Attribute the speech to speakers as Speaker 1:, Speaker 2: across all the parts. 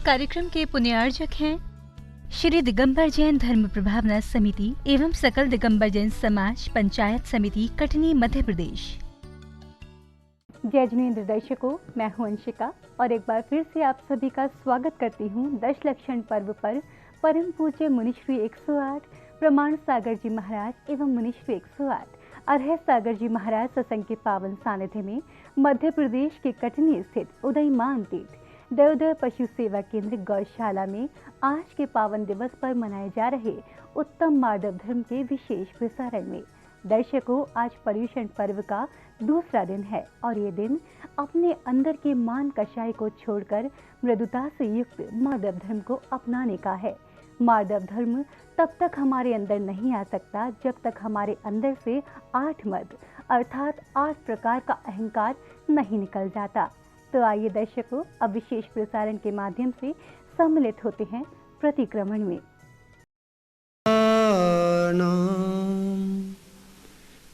Speaker 1: कार्यक्रम के पुण्यार्जक हैं श्री दिगंबर जैन धर्म प्रभावना समिति एवं सकल दिगंबर जैन समाज पंचायत समिति कटनी मध्य प्रदेश।
Speaker 2: जय जिनेंद्र दर्शकों, मैं हूं अंशिका और एक बार फिर से आप सभी का स्वागत करती हूं दशलक्षण पर्व पर परम पूज्य मुनिश्री 108 प्रमाण सागर जी महाराज एवं मुनिश्री 108 अरह सागर जी महाराज सत्संग के पावन सानिध्य में मध्य प्रदेश के कटनी स्थित उदयमान तीर्थ देवोदय पशु सेवा केंद्र गौशाला में आज के पावन दिवस पर मनाए जा रहे उत्तम मार्दव धर्म के विशेष प्रसारण में दर्शकों, आज पर्युषण पर्व का दूसरा दिन है और ये दिन अपने अंदर के मान कषाय को छोड़कर मृदुता से युक्त मार्दव धर्म को अपनाने का है। मार्दव धर्म तब तक हमारे अंदर नहीं आ सकता जब तक हमारे अंदर से 8 मद अर्थात 8 प्रकार का अहंकार नहीं निकल जाता। तो आइए दर्शकों, अब विशेष प्रसारण के माध्यम से सम्मिलित होते हैं प्रतिक्रमण में।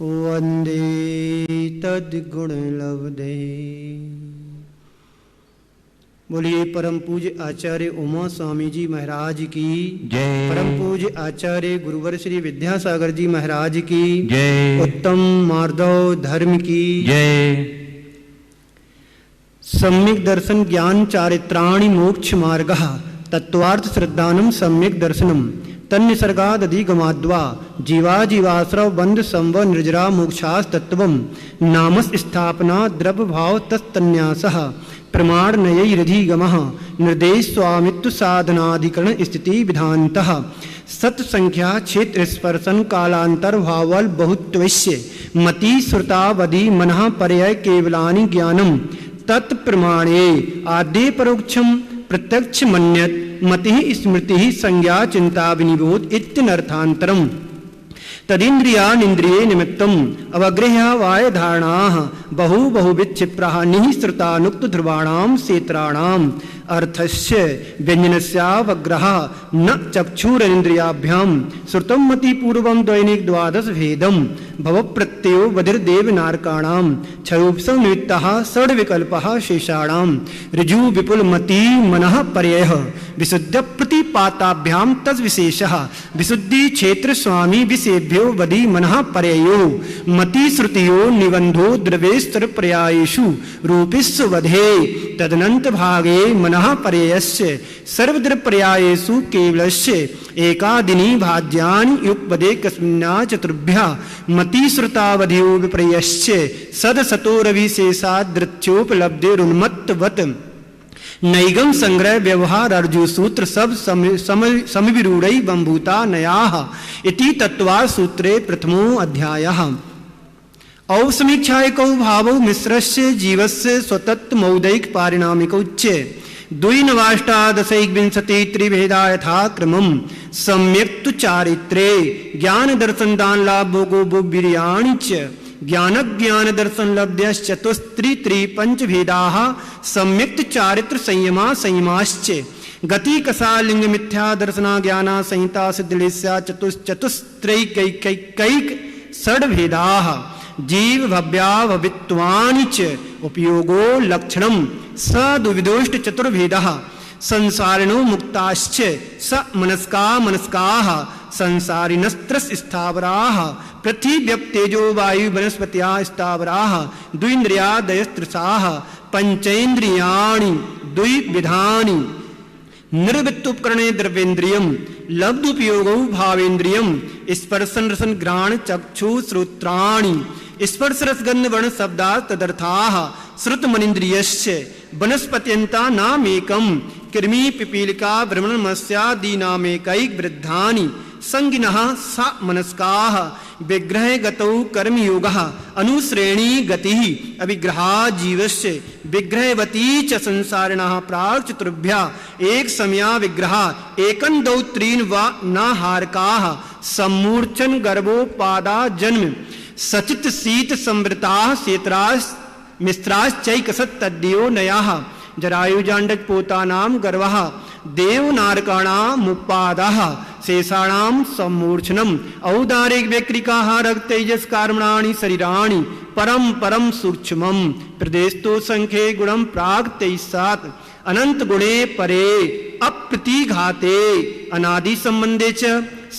Speaker 3: वंदे तद्गुण लब्धे। बोलिए परम पूज्य आचार्य उमा स्वामी जी महाराज की जय। परम पूज्य आचार्य गुरुवर श्री विद्यासागर जी महाराज की जय। उत्तम मार्दव धर्म की जय। सम्यक दर्शन ज्ञान चारित्राणि मोक्ष मार्गः तत्वार्थ श्रद्धानम सम्यक दर्शनम तन्निसर्गादधिगमाद्वा जीवा जीवाश्रव बंध संव निर्जरा मोक्षास तत्वम नामस स्थापना द्रव्य भाव तस्तन्यासः प्रमाण नयैरधिगमः निर्देश स्वामित्व साधनाधिकरण स्थिति विधानतः सत्संख्या क्षेत्र स्पर्शन कालांतर भावल बहुत्वस्य मति श्रुतावधि मनः पर्याय केवलानि ज्ञानम तत्प्रमाणे आद्य परोक्षम प्रत्यक्ष मन्यत मति स्मृति संज्ञा चिंता विनिबोध इत्यनर्थांतरम तदिन्द्रियानिन्द्रिये निमित्तम अवग्रह्य वाय धारणाः बहु बहुविच्छिप्राः निःसृतानुक्त ध्रुवाणां क्षेत्राणाम् अर्थस्य व्यञ्जनस्यावग्रहः न चक्षुरिन्द्रियाभ्यां श्रुतं मति पूर्वं दैनिक 12 भेदं भवप्रत्ययो बधिर्देवनारकाणां क्षयोपसं निमित्तः षड्विकल्पः शेषाणां ऋजु विपुलमति मनः पर्ययः विशुद्ध प्रतिपाताभ्यां तद्विशेषः विशुद्धि क्षेत्र स्वामी विषयेभ्यो वदि मनः पर्ययो मति श्रुतियो निबंधो द्रवेस्तर पर्यायेषु रूपिस्व वधे तदनंत भागे मनः पर्ययस्य सर्वद्र पर्यायेषु केवलस्य एकादिनी भाज्यानि युक्पदे कस्मिन्ना चतुर्भ्यः मति श्रुतावधियो विपर्ययस्य सदसतोरविशेषादृत्योपलब्धिरुन्मत्तवत् नैगम संग्रह व्यवहार अर्जु सूत्र सब समविरूढ़ बंभूता नयाः इति तत्वा सूत्रे प्रथमो अध्यायः। औसमीक्षायकौ भावौ मिश्रस्य जीवस्य स्वतत्व मौदैक पारिणामिकौच्य द्विनवाष्टादशैकविंशति त्रिभेदा यथा क्रमं सम्यक्तु चारित्रे ज्ञान दर्शन दान लाभ भोगो वीर्याणि च ज्ञान ज्ञान दर्शन लब्धश्चतुस्त्री त्रि पंच भेदाः सम्यक्त चारित्र संयमा संयमाश्च गति कसा लिंग मिथ्या दर्शना ज्ञाना संहिता सिद्धलेस्या चतुस्त्रैकैक षड भेदाः जीव भव्या भवित्वानि च उपयोगो लक्षणं सदुविदोष्ट चतुर्भेदः संसारिणो मुक्ताश्च स मनस्का मनस्काः संसारिणस्त्रस स्थावराः पृथ्व्यप्तेजो वायु वनस्पत्या स्थावराः द्विन्द्रियादयस्त्रसाः पंचेन्द्रियाणि द्विविधानि निर्वृत्तुपकरणे द्रव्येन्द्रियं लब्धुपयोगौ भावेन्द्रियं स्पर्शन रसन घ्राण चक्षु श्रोत्राणि स्पर्श रसगंध वर्ण शब्दात् तदर्थाः श्रुतमनिन्द्रियस्य वनस्पत्यन्ता नामेकं कृमि पिपीलिका भ्रमणमस्यादीनामेकैक वृद्धानि संगिनः सा मनस्काः विग्रह गतौ कर्मयोगः अनुश्रेणी गतिः अविग्रहा जीवस्य विग्रहवती च संसारिणः प्राक् चतुर्भ्यः एक समया विग्रहा एकं द्वौ त्रीन् वा नाहारकाः सम्मूर्छन गर्भोपादा जन्म सचित शीत संवृताः क्षेत्रास् मिस्त्राश्चैकसत्तद्यो नयाः जरायुजाण्डक पोतानां गर्वः देवनारकाणामुपादाः शेषाणां सम्मूर्छनम् औदारिक व्यक्रिकाहारक तेजस कर्मणानि शरीराणि परम परम सूक्ष्मम् प्रदेशतो संख्ये गुणं प्राग 23 अनंत गुणे परे अप्रतिघाते अनादि संबंधे च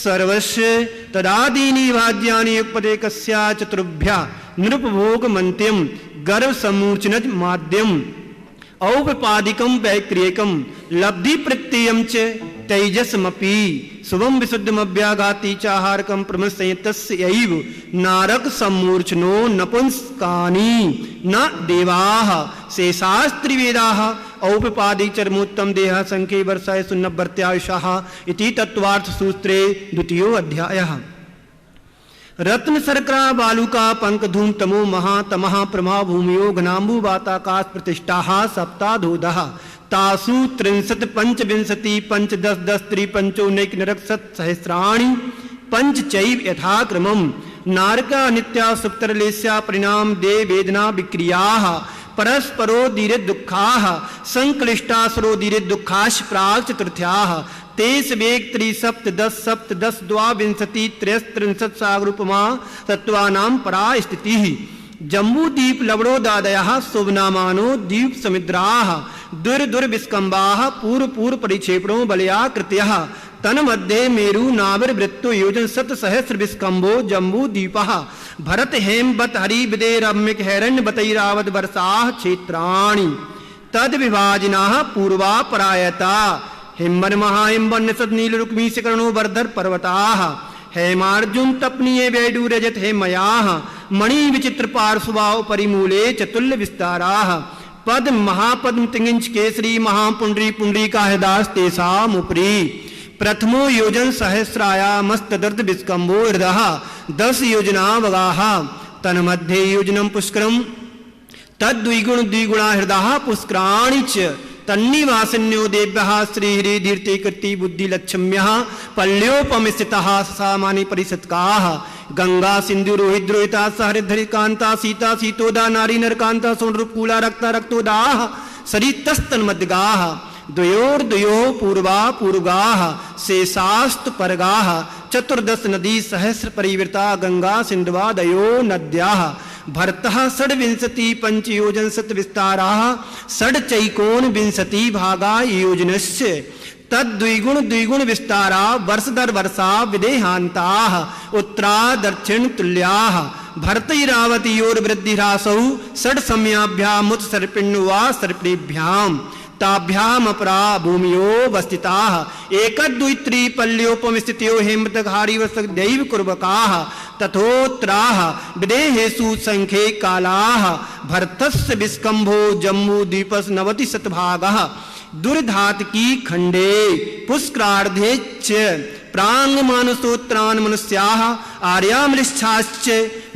Speaker 3: सर्वस्य तदादीनि वाद्यानि युगपदे कस्या चतुर्भ्या निरुपभोग मंत्यम गर्भ समूर्चन माध्यम औपपादिकम वैक्रियकम लब्धि प्रत्ययम च तेजसमपि शुभम विशुद्धमभ्याघाति चाहारकम प्रमसंयतस्यैव नारक सम्मूर्छनो नपुंसकानि न देवाः शेषास्त्रिवेदाः औपपादिक चरमोत्तम देह संख्ये वर्षाय सुन्नवर्त्यायुषाः इति तत्वार्थ सूत्रे द्वितीयो अध्यायः। रत्न शर्करा बालुका पंक धूम तमो महा तमः प्रमा भूमियो घनाम्बु वाताकाश प्रतिष्ठाः सप्ताधोदः तासु 63 पंचविंशति पंचदश दश त्रिपंचोनैक नरक्षत सहस्राणि पंचचैव यथाक्रमम् नारका नित्या सुप्तरलेस्या परिणाम दे वेदना विक्रियाः परस्परो दीरे दुःखाः संक्लिष्टासुरो दीरे दुःखाश्च प्राग चतुर्थ्याः तेस वेग त्रिसप्तदश सप्तदश द्वाविंशति त्रयस्त्रिंशत् सागरूपमा तत्वानां परा स्थितिः जम्बूदीप लवणोदादयः शुभनामानो दीप समुद्राः दुर्विस्कम्बाः पूर्व पूर्व परिक्षेपणो बलयाकृत्यः तन्मध्ये मेरु नाभिर्वृत्तो योजन शत सहस्र विस्कम्भो जम्बूदीपः भरत हेमवत हरि विदे रम्यक हैरण्य बतैरावत वर्षाः क्षेत्राणि तद विभाजिनाः पूर्वा परायता हिम्बर महाहिम्बर निषद नील रुक्मी शिकरणो वर्धर पर्वताः हेमार्जुन तपनीय वैडू रजत हेमयाः मणि विचित्र पार्श्वाव परिमूले चतुल्य विस्ताराः पद्म महापद्म तिंगिंच केसरी महापुंडरी पुंडरीका हृदास तेषाम् उपरि प्रथमो योजन सहस्रायामस्तदर्थ विस्कम्भो हृदः 10 योजना वगाः तन्मध्ये योजनं पुष्करम् तद्द्विगुण द्विगुणा हृदः पुष्कराणि च तन्निवासिन्यो देव्यः श्रीहरि धीर्ते कृति बुद्धि लक्ष्म्यः पल्योपमिस्थितः सामान्य परिषत्काः गंगा सिंधु रोहित रोहिता सहृदधरि कांता सीता सीतोदा नारी नरकांता सोनरूपकूला रक्ता रक्तोदाः सरितस्तन्मध्यगाः द्वयोर्द्वयोः पूर्वा पूर्वगाः शेषास्तु परगाः 14 नदी सहस्र परिवृता गंगा सिन्धुवादयो नद्याः भरतः 26 पंचयोजन शत विस्ताराः 6 विंशति भागा योजनस्य तद्द्विगुण द्विगुण विस्तारा वर्ष दर वर्षा विदेहान्ताः उत्तरा दक्षिण तुल्याः भरतैरावतीयोर्वृद्धिरासौ 6 सम्याभ्यामुत सर्पिण्वा सर्पिभ्याम् ताभ्याम अपरा भूमियो वस्थिताः एकदुइत्री पल्योपमस्थित्यो हेमतघारी वसक दैव कुर्वकाः तथोत्राः विदेहेषु संख्ये कालाः भरतस्य विस्कम्भो जम्बूद्वीपस् 90 शतभागः दुर्धातकी खंडे पुष्करार्धे च प्रांगमानसोत्रान् मनुष्याः आर्यामृच्छाश्च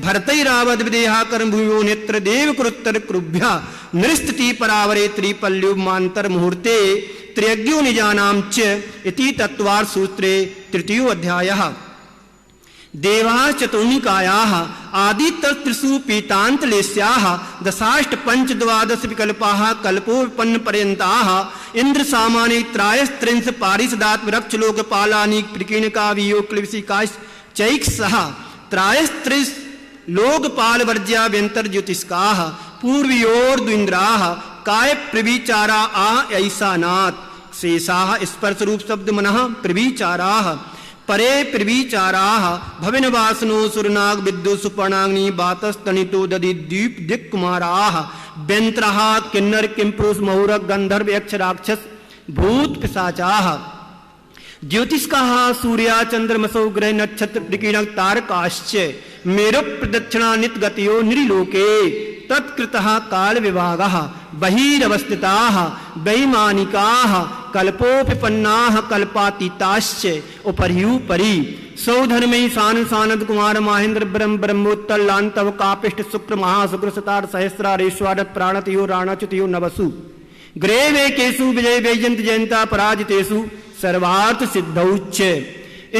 Speaker 3: भरतैरावत विदेहा कर्मभूमो नेत्र देव कुरुत्तर कुरुभ्यः नृस्थिति परावरे त्रिपल्युमान्तर मुहूर्ते त्र्यज्ञो निजानां च इति तत्वार्थ सूत्रे तृतीयो अध्यायः। देवाः चतुर्निकायाः आदितत्रिषु पीतान्तलेस्याः दशाष्ट पंच द्वादश विकल्पाः कल्पो विपन्न पर्यन्ताः इंद्र सामान्य त्रायस्त्रिंश पारिषदात् वृक्ष लोकपालानि प्रकीर्णका वियोक्लविशिकाश्च चैक्षः त्रायस्त्रिश लोकपाल वर्ज्या व्यंतर ज्योतिष्काः पूर्वयोर्द्विन्द्राः काय प्रविचारा आ ऐसानात् शेषाः स्पर्श रूप शब्द मनः प्रविचाराः परे प्रविचाराः भविनवासनो सुरनाग विद्युत सुपर्णाग्नि बातस्तनितो दधि द्वीप दिक्कुमाराः व्यंत्राः किन्नर किंपुरुष महुरक गंधर्व यक्ष राक्षस भूत पिशाचाः ज्योतिष्काः सूर्या चंद्रमसो ग्रह नक्षत्र प्रकीर्णक तारकाश्च मेरु प्रदक्षिणा नित गतियो निरिलोके तत्कृतः काल विभागः बहिरवस्थिताः वैमानिकाः कल्पोपपन्नाः कल्पातीताश्च उपरियुपरि सौधर्मै सान सानद कुमार महेंद्र ब्रह्म ब्रह्मोत्तर लांतव कापिष्ट शुक्र महाशुक्र सतार सहस्रारेश्वारत प्राणतयो राणाच्युतयो नवसु ग्रेवेकेषु विजय वैजंत जयंता पराजितेषु सर्वार्थ सिद्धौच्च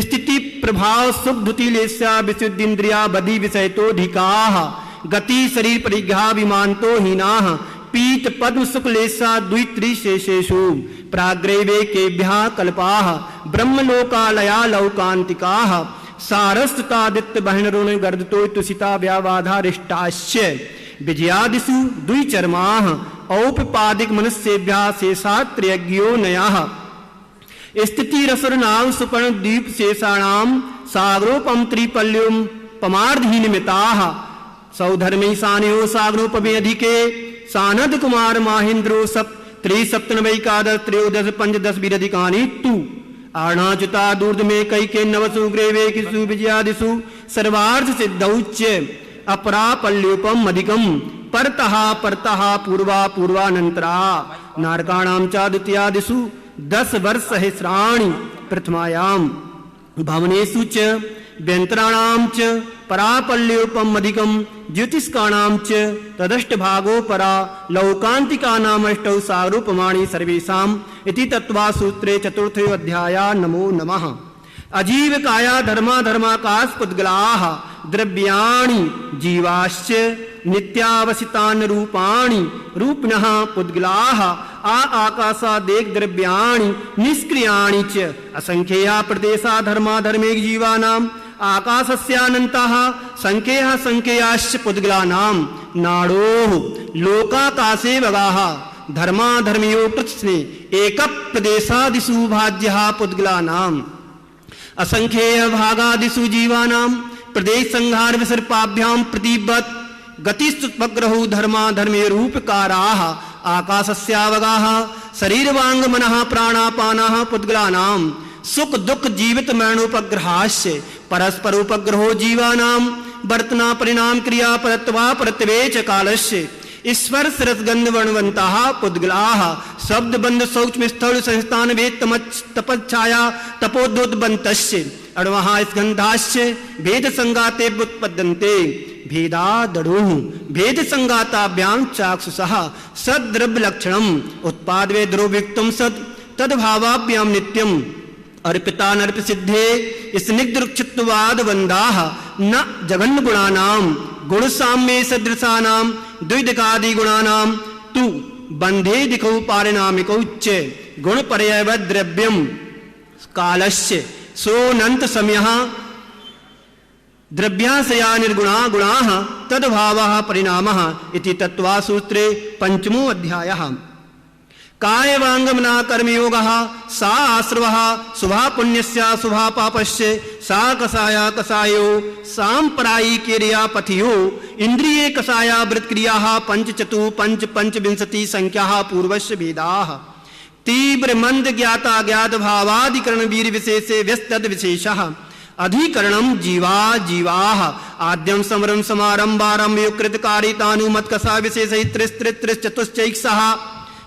Speaker 3: स्थिति प्रभाव सुख धुतिलेस्या विशुद्धिन्द्रिया बधि विषयतोधिकाः गति शरीर परिघा विमानतो हीनाः पीत पद्म शुक्लेशा द्वित्रिशेषेषु प्राग्रैवे केभ्यः कल्पाः ब्रह्मलोकालया लौकान्तिकाः सारस्तुतादित्य बहनरुण गर्दतो तुषिता व्यावाधारिष्टाश्च विजयादिषु द्विचर्माः औपपादिक मनुष्येभ्यः शेषात्रयज्ञो नयाः स्थितिरसुरनाम सुपर्ण द्वीप शेषाणां सागरोपम त्रिपल्युम पमार्धहीनमिताः सौधर्मैशान्यो सागरोपमे अधिके सानद कुमार माहेन्द्रो त्रिसप्तनवैकादश त्रयोदश पंचदश वीरधिकानि तु आर्णाच्युता दूर्धमे कैके नवसु ग्रेवे किसु विजयादिषु सर्वार्थ सिद्धौच्च अपरापल्योपम अधिकम परतः परतः पूर्वा पूर्वानंतरा नारकाणां च द्वितीयादिषु 10 वर्षसहस्राणि प्रथमायां भवनेषु च व्यन्तराणां च परापल्योपम अधिकम ज्योतिष्काणां च तदष्टभागो परा लौकान्तिकानाम् अष्टौ सारूपमाणि सर्वेषाम् इति तत्त्वसूत्रे चतुर्थे अध्याया नमो नमः। अजीवकाया धर्माधर्माकाश पुद्गलाः द्रव्याणि जीवाश्च नित्यावसितान् रूपाणि रूपिणः पुद्गलाः आकाशादेक द्रव्याणि निष्क्रियाणि च असंख्येया प्रदेशा धर्माधर्मे जीवानाम् आकाशस्यानन्तः संख्येयः संख्येयाश्च पुद्गलानां नाडोः लोकाकाशे वगाः धर्माधर्मयो पृथ्वी एकप्रदेशादिषु भाज्यः पुद्गलानाम् असंख्येय भागादिषु जीवानां प्रदेश संहार विसर्पाभ्यां प्रतिबद्ध गतिस्तुपग्रहो धर्माधर्मे रूपकाराः आकाशस्यावगाः शरीरवांग मनः प्राणापानाः पुद्गलानां सुख दुख जीवित मरणोपग्रहाश्च परस्परोपग्रहो जीवानां वर्तना परिणाम क्रिया परत्वा परत्वे च कालस्य ईश्वर सरसगंध वर्णवंताः पुद्गलाः शब्द बंध शौच स्थल संस्थान वेद तपच्छाया तपोद्योतबंतस्य अणवः स्कंधाश्च भेद संगाते उत्पद्यन्ते भेदादणुः भेद संगाताभ्यां चाक्षुषः सद्द्रव्य लक्षणम् उत्पादवे द्रव्युक्तं सत् तद्भावाभ्यां नित्यम् अर्पिता नर्प सिद्धे स्निग्धरुक्षित्वाद वंदाः न जघन्य गुणानां गुण साम्ये सदृशानां द्विदिकादि गुणानां तु बंधे दिखौ पारिणामिकौ च गुण पर्यव द्रव्यं कालस्य सोऽनंत समयः द्रव्याशया निर्गुणा गुणाः तद्भावः परिणामः इति तत्त्वसूत्रे पंचमो अध्यायः। कायवांगमना कर्मयोगः सा आश्रवः शुभा पुण्यस्य शुभा पापस्य सा कषाया कषायो सांपरायिकेर्या पथियो इंद्रिये कषाया वृत्क्रियाः पंचचतु पंच पंचविंशति संख्याः पूर्वस्य भेदाः तीव्र मंद ज्ञाता ज्ञात भावाधिकरण वीर विशेषे व्यस्तद विशेषः अधिकरणम जीवा जीवाः आद्यम समरम समारंभारंभ युकृतकारितानुमत कषा विशेष त्रिस्त्रिस्त्रिश्चतुश्चैक्षः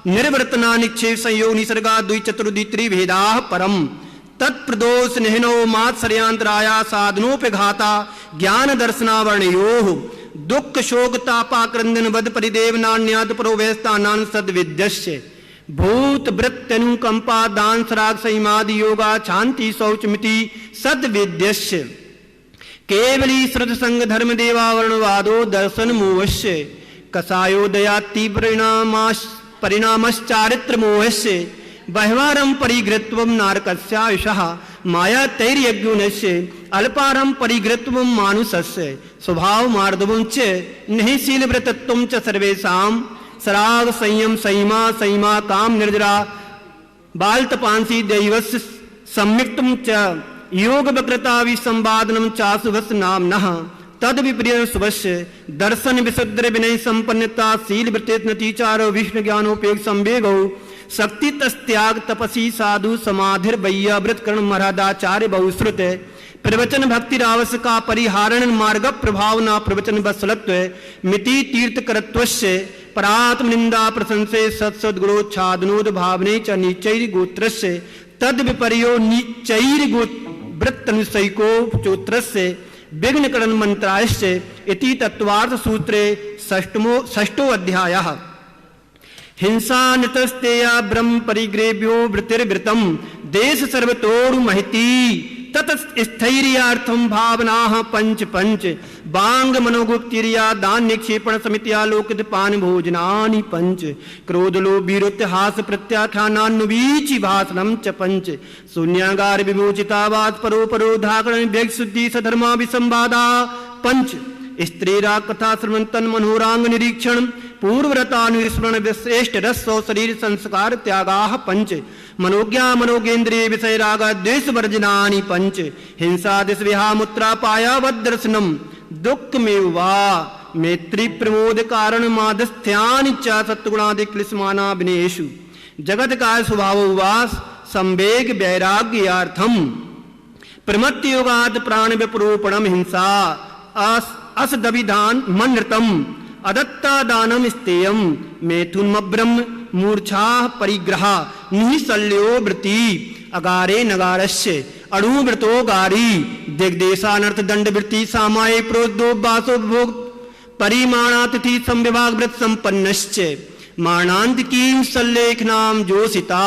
Speaker 3: निर्वर्तना निक्षेप संयोग निसर्गा द्विचतुर्दि त्रिभेदाः परम तत्प्रदोष निहनो मात्सर्यांतराया साधनोपघाता ज्ञान दर्शनावर्णयोः दुख शोक तापाक्रंदन वद परिदेव नान्याद परोव्यस्तानान सद्विद्यस्य भूत वृत्त्यनुकंपा दान सराग संयमादि योगा शांति शौचमिति सद्विद्यस्य केवली श्रुत संग धर्म देवावरणवादो दर्शन मोहस्य कषायो दया परिणामश्चारित्र मोहस्य बह्वारं परिगृत्वं नारकस्यायुषः माया तैर्यज्ञुनस्य अल्पारं परिगृत्वं मानुषस्य स्वभाव मार्दवं च निःशीलव्रतत्वं च सर्वेषां सराग संयम संयमा संयमा काम निर्जरा बालतपांसी दैवस्य सम्यक्तम च योग वक्रता विसंवादनम चासुभस्य नामनः तद विप्रिय सुभस्य दर्शन विशुद्ध विनय संपन्नता शील वृत्तिचारो विष्णु ज्ञानोपेक्ष संवेगो शक्ति तस्त्याग तपसी साधु समाधिर वैया वृत्कर्ण मरादाचार्य बहुश्रुत प्रवचन भक्ति रावस का परिहारण मार्ग प्रभावना प्रवचन बसलत्व मिति तीर्थ करत्वस्य परात्म निंदा प्रशंसे सत्सद्गुणोच्छादनोद भावने च नीचैर गोत्रस्य तद विपर्यो नीचैर वृत्तनुसैको चोत्रस्य विघ्नकरण मंत्रायस्य इति तत्वार्थ सूत्रे षष्ठो अध्यायः। हिंसा नितस्तेया ब्रह्म परिग्रेभ्यो वृत्तिर्वृतम देश सर्वतोरु महती ततस्थैर्यार्थम भावनाः पंच पंच बांग मनोगुप्तिरिया दान निक्षेपण समित्या लोकित पान भोजनानि पंच क्रोध लोभ वीरुत्य हास प्रत्याख्यानान्वीचि भाषणम च पंच शून्यागार विमोचितावाद परो परो धाकरण व्यक्ति शुद्धि सधर्मा विसंवादा पंच स्त्रीरा कथा श्रवंतन मनोरांग निरीक्षण पूर्वव्रतानुस्मरण श्रेष्ठ रसो शरीर संस्कार त्यागाः पंच मनोज्ञा मनोगेन्द्रिय विषय राग द्वेष वर्जनानि पंच हिंसा दिशविहा मुत्रा पाया वदर्शनम दुख में वा मैत्री प्रमोद कारण मादस्थ्यानि च सत्गुणादि क्लिश्माना विनेषु जगत का स्वभाव वास संवेग वैराग्यार्थम प्रमत्त योगात् प्राण विपरूपणम हिंसा असदविधान मनृतम अदत्ता दानम स्तेयम मैथुनमब्रह्म मूर्छा परिग्रह निःशल्यो वृत्ति अगारे नगारस्य अणुवृतो गारी दिग्देशानर्थ दंड वृत्ति सामाये प्रोद्दो वासो भोग परिमाणातिथि संविभाग व्रत संपन्नश्च मारणांत की सल्लेख नाम जोसिता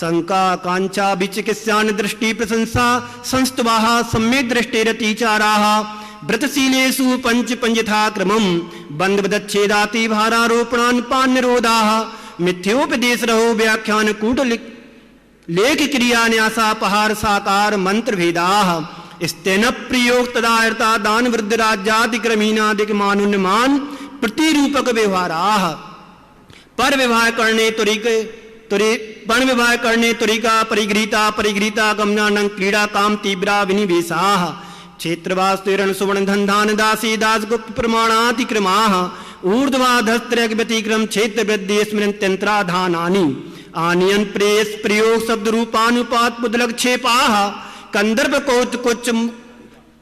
Speaker 3: शंका कांचा विचिकित्सान दृष्टि प्रशंसा संस्तवाः सम्यक दृष्टिरतिचाराः व्रतशीलेषु पंच पंचथा क्रमम् बंधवदच्छेदाति भारारोपणान् पान निरोधाः मिथ्योपदेश रहो व्याख्यान कूट लेख क्रिया न्यासा पहार साकार मंत्र भेदाः स्तेन प्रयोग तदायता दान वृद्ध राज्यादिक्रमीनादिक मानुन्मान प्रतिरूपक व्यवहाराः पर विवाह करने पण विवाह करने तुरिका परिगृहीता गमनानं क्रीड़ा काम तीव्रा विनिवेशाः क्षेत्रवास्तुरण सुवर्ण धन दासी दास गुप्त प्रमाणातिक्रमाः ऊर्ध्वाधस्त्रग व्यतिक्रम क्षेत्र वृद्धि स्मृत्यंत्राधानानि आनियन प्रेस प्रयोग शब्द रूपानुपात मुदलक्षेपाः कंदर्प कौतुकोच्च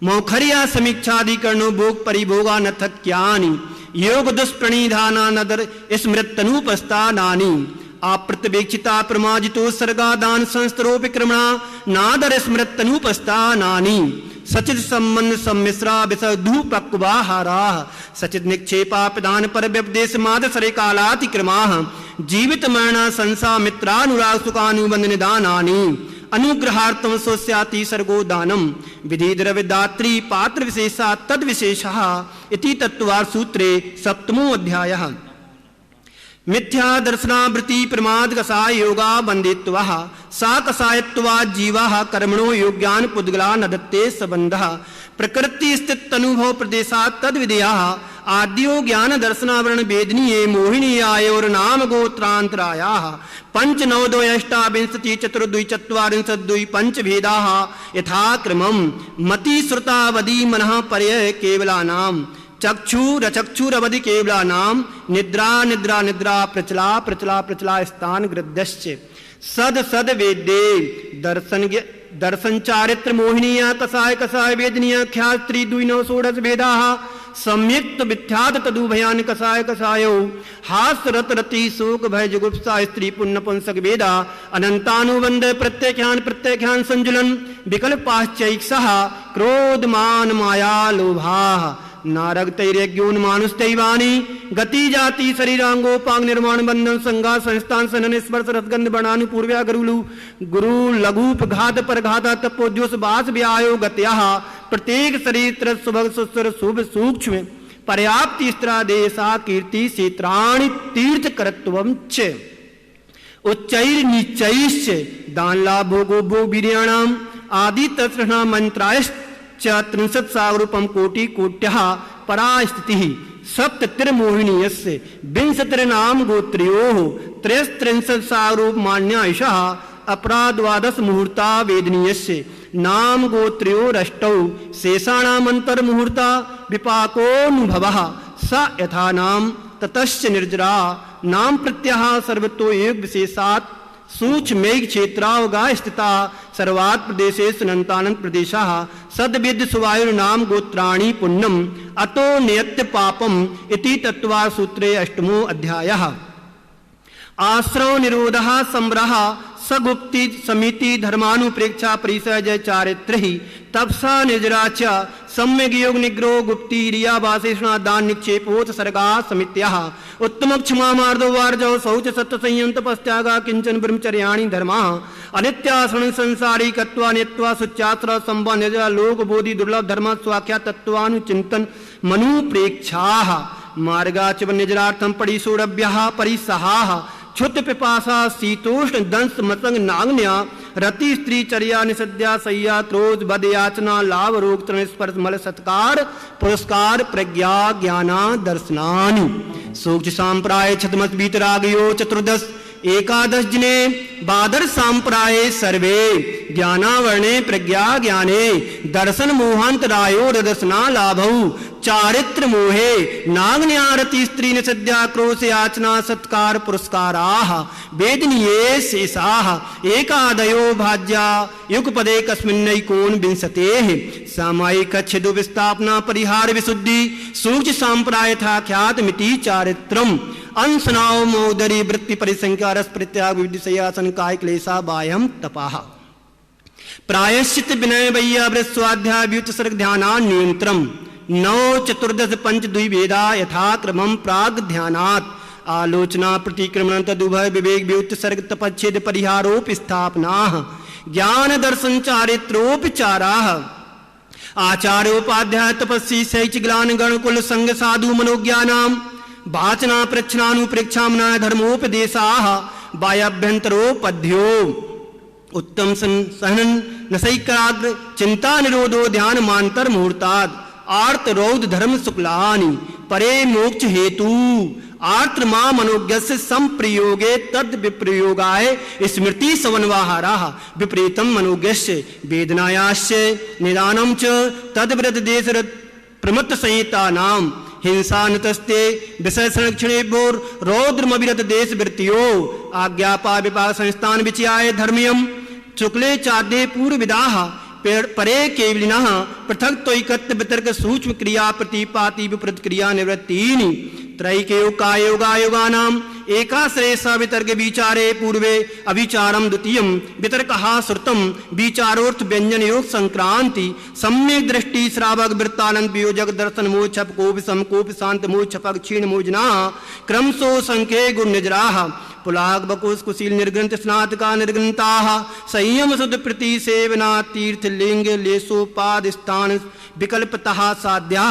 Speaker 3: मौखर्या समीक्षाधिकरणो भोग परिभोगा नथक्यानि योग दुष्प्रणिधाना नदर स्मृतनुपस्थानानि अप्रत्यवेक्षिता प्रमाजितो सर्गादान संस्तरोपिक्रमणा नादर स्मृतनुपस्थानानि सचित संबंध सम्मिश्रा विषधूपक्वाहाराः सचित निक्षेपा प्रधान पर व्यपदेश मादसरे कालातिक्रमाः जीवित मरण संसा मित्रानुराग सुखानुबंध निदानानि अनुग्रहार्थम सोस्याति सर्गो दानम विधि द्रव्यदात्री पात्र विशेषा तद विशेषः इति तत्वार सूत्रे सप्तमो अध्यायः मिथ्या दर्शनावृत्ति प्रमाद कसाय योगा बंदित्वः सा कसायत्वा जीवाः कर्मणो योग्यान पुद्गला नदत्ते संबंधः प्रकृति स्थित अनुभव प्रदेशात् तद विधेयः आद्यो ज्ञान दर्शनावरण वेदनीये मोहिनीयाय और नाम गोत्रांतरायाः पंच नव दो अष्टाविंशति चतुर्द्वि चत्वारिंशत् द्वि पंच भेदाः यथाक्रमम् मति श्रुतावधि मनः पर्यय केवलानाम् चक्षुरवधि केवलानाम निद्रा निद्रा निद्रा प्रचला प्रचला प्रचला स्थान गृद्धश्च सद वेद्ये दर्शन चारित्र मोहिनीया कसाय कसाय वेदनीय ख्यात स्त्री द्विनव षोडश भेदाः सम्यक्त विख्यात तदुभयान कसाय कसायो हास रत रति शोक भय जुगुप्सा स्त्री पुण्य पुंसक वेदा अनंतानुबंध प्रत्यख्यान संजुलन विकल्प पाश्चैक्षः क्रोध मान माया लोभाः नारग तैर्योन मानुस्तैवानी गति जाति शरीरांगोपांग निर्माण बंधन संगा संस्थान सनन स्पर्श रसगंध बनानु पूर्व्या गुरु लघुप घात पर घाता तपोद्योस बास व्यायो गत्याः प्रत्येक शरीर त्रस सुभग सुस्वर शुभ सूक्ष्म पर्याप्ति स्त्रा देशा कीर्ति क्षेत्राणि तीर्थ करत्वम च उच्चैर निचैश्च दान लाभो गोभो वीर्याणाम आदि तत्सना मंत्रायश्च त्रिंशत् सागरूपम कोटि कोट्यः परास्थितिः सप्ततिर्मोहिनीयस्य विंशतिर्नाम गोत्र्योः त्रयस्त्रिंशत् सागरूप मान्यायशः अपरा द्वादश मुहूर्ता वेदनीयस्य नाम गोत्र्योरष्टौ शेषाणामंतर मुहूर्ता विपाकोनुभवः स यथा नाम ततश्च निर्जरा नाम प्रत्यः सर्वतो एक विशेषात् सूक्ष्मैक क्षेत्रावगा स्थिता सर्वात् प्रदेशेषु अनंतानंत प्रदेशाः सद्विद्य सुवायुर्नाम गोत्राणि पुण्यम अतो नियत्य पापम इति तत्वार सूत्रे अष्टमो अध्यायः आश्रव निरोधः संवरः सगुप्ति समिति धर्मानुप्रेक्षा परिसय चारित्र ही तपसा निजरा च सम्यक योग निग्रह गुप्ति रिया वासेषणा दान निक्षेपोत सर्गा समित्याः उत्तम क्षमा मार्दो वार्जो शौच सत्य संयम तपस्त्यागा किंचन ब्रह्मचर्याणि धर्माः अनित्यासरण संसारी कत्वा नित्वा सुचात्र संबंध लोक बोधि दुर्लभ धर्म स्वाख्या तत्वानुचिंतन मनुप्रेक्षाः मार्गाच निजरार्थम परिसोरभ्यः परिसहाः क्षुत पिपासा शीतोष्ण दंश मतंग नाग्न्या रति स्त्री चर्या निषद्या सय्या क्रोध बद याचना लाभ रोग तृण स्पर्श मल सत्कार पुरस्कार प्रज्ञा ज्ञाना दर्शनानि सूक्ष्म सांप्राय छतमस बीतरागयो चतुर्दश एकादश जिने बादर सांप्राय सर्वे ज्ञानावर्णे प्रज्ञा ज्ञाने दर्शन मोहांतरायो रदसना लाभौ चारित्र मोहे नाग्न्यारति स्त्री निषद्या क्रोश याचना सत्कार पुरस्काराः वेदनीये शेषाः एकादयो भाज्या युगपदे कस्मिन्नैकोन विंशतेः सामायिक छिदु विस्थापना परिहार विशुद्धि सूक्ष्म सांप्रायथा ख्यात मिति चारित्रम अंशनाव मोदरी वृत्ति परिसंख्या रस प्रत्याग विविधयासन काय क्लेशा बाह्यम तपाह प्रायश्चित विनय वैयावृत स्वाध्याय व्युत सर्ग ध्याना नियंत्रम नौ चतुर्दश पंच द्विवेदा यथा क्रमम प्राग ध्यानात् आलोचना प्रतिक्रमण तदुभय विवेक व्युत सर्ग तपच्छेद परिहारोप स्थापना ज्ञान दर्शन चारित्रोपचाराः आचार्योपाध्याय तपस्वी शैच ग्लान गण कुल संग साधु मनोज्ञानाम वाचना प्रक्षानुप्रेक्षामना धर्मोपदेशाः बाह्याभ्यंतरोपध्यो उत्तम सहनन नसैकाग्र चिंता निरोधो ध्यान मांतर मुहूर्ताद आर्त रौद धर्म शुक्लानि परे मोक्ष हेतु आर्त्र मां मनोज्ञस्य संप्रयोगे तद विप्रयोगाय स्मृति समन्वाहाराः विपरीतम मनोज्ञस्य वेदनायास्य निदानं च तद विरद देश प्रमत्त संहिता नाम हिंसा नतस्ते विषय संरक्षणेभ्योर रौद्रमविरत देश वृत्तियो आज्ञापा विपाक संस्थान विचयाय धर्मियम शुक्ले चाद्ये पूर्व विदाः परे केवलिनः पृथक त्वैकत्व वितर्क सूक्ष्म क्रिया प्रतिपाति विपरीत क्रिया निवृत्तीनि त्रैकयोग कायोगायोगानाम एकाश्रेयसा वितर्क विचारे पूर्वे अविचारम द्वितीयम वितर्कः श्रुतम विचारोर्थ व्यंजन योग संक्रांति सम्यक दृष्टि श्रावक वृत्तानंद वियोजक दर्शन मोह छप कोप समकोप शांत मोह छपक क्षीण मोजना क्रमशो संख्ये गुण निजराः पुलाग बकुश कुशील निर्ग्रंथ स्नातका निर्ग्रंथाः संयम शुद्ध प्रति सेवना तीर्थ लिंग लेशोपाद स्थान विकल्पतः साध्या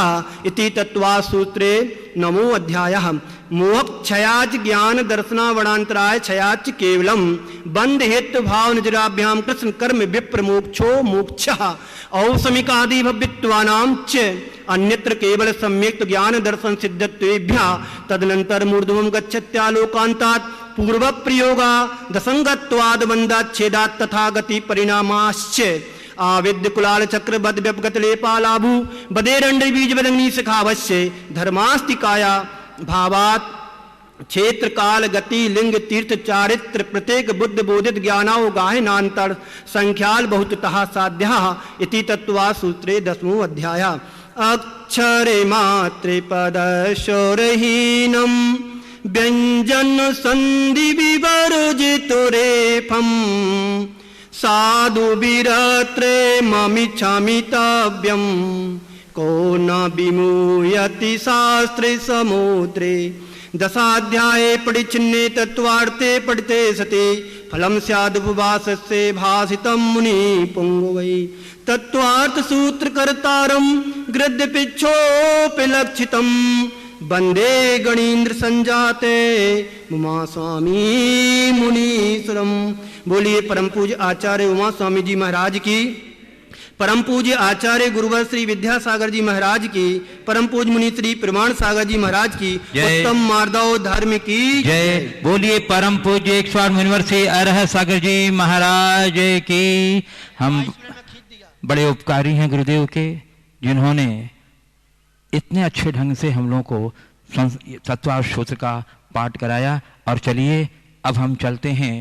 Speaker 3: इति तत्वा सूत्रे नमो अध्यायः मोह क्षयाच ज्ञान दर्शना वर्णांतराय क्षयाच केवलम बंध हेतु भाव निजराभ्याम कृष्ण कर्म विप्र मोक्षो मोक्षः औसमिकादि भवित्वानां च अन्यत्र केवल सम्यक्त ज्ञान दर्शन सिद्धत्वेभ्यः तदनंतर मूर्धवम गच्छत्यालोकांतात् पूर्व प्रयोगा दसंगत्वाद बंधाच्छेदात् तथा गति परिणामाश्च आविद्य कुलाल चक्र बद व्यपगत लेपालाभु बदेरंड बीज बदंगनी शिखावश्य धर्मास्तिकाया भावात क्षेत्र काल गति लिंग तीर्थ चारित्र प्रत्येक बुद्ध बोधित ज्ञानाओ गाहनांतर संख्याल बहुतः साध्या इति तत्वा सूत्रे 10वां अध्याय अक्षरे मात्रे पद शोरहीनम व्यंजन संधि विवर्जित रेफम साधु विरत्रे ममिच्छामितव्यम को न विमूयति शास्त्रे समुद्रे दशाध्याये परिच्छिन्ने तत्वार्थे पठिते सति फलम स्यादुपवासस्य भासितं मुनि पुंगवै तत्वार्थ सूत्र कर्तारं गृध्य पिच्छोपलक्षितं वंदे गणीन्द्र संजाते उमा स्वामी मुनीश्वरम। बोलिए परम पूज्य आचार्य उमा स्वामी जी महाराज की, परम पूज्य आचार्य गुरुवर श्री विद्यासागर जी महाराज की, परम पूज्य मुनि श्री प्रमाण सागर जी महाराज की, उत्तम मार्दव धर्म की
Speaker 4: जय। बोलिए परम पूज्य एक स्वार मुनिवर श्री अरह सागर जी महाराज की। हम बड़े उपकारी हैं गुरुदेव के, जिन्होंने इतने अच्छे ढंग से हम लोगों को तत्वार्थ सूत्र का पाठ कराया। और चलिए अब हम चलते हैं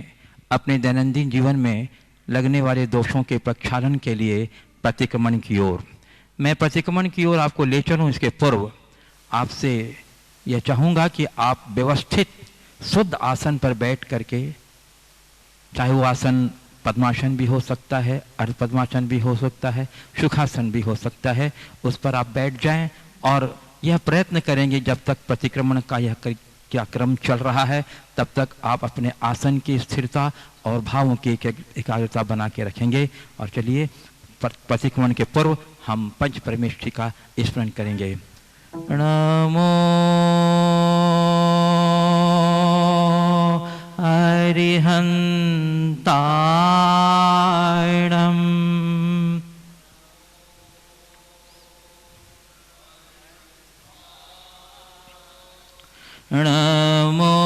Speaker 4: अपने दैनंदिन जीवन में लगने वाले दोषों के प्रक्षालन के लिए प्रतिक्रमण की ओर। मैं प्रतिक्रमण की ओर आपको ले चलूँ, इसके पूर्व आपसे यह चाहूँगा कि आप व्यवस्थित शुद्ध आसन पर बैठ करके, चाहे वो आसन पद्मासन भी हो सकता है, अर्ध पद्मासन भी हो सकता है, सुखासन भी हो सकता है, उस पर आप बैठ जाएं और यह प्रयत्न करेंगे जब तक प्रतिक्रमण का यह क्या क्रम चल रहा है तब तक आप अपने आसन की स्थिरता और भावों की एकाग्रता बना के रखेंगे। और चलिए प्रतिक्रमण के पूर्व हम पंच परमेष्ठी का स्मरण करेंगे। नमो हन्तारणम् नमो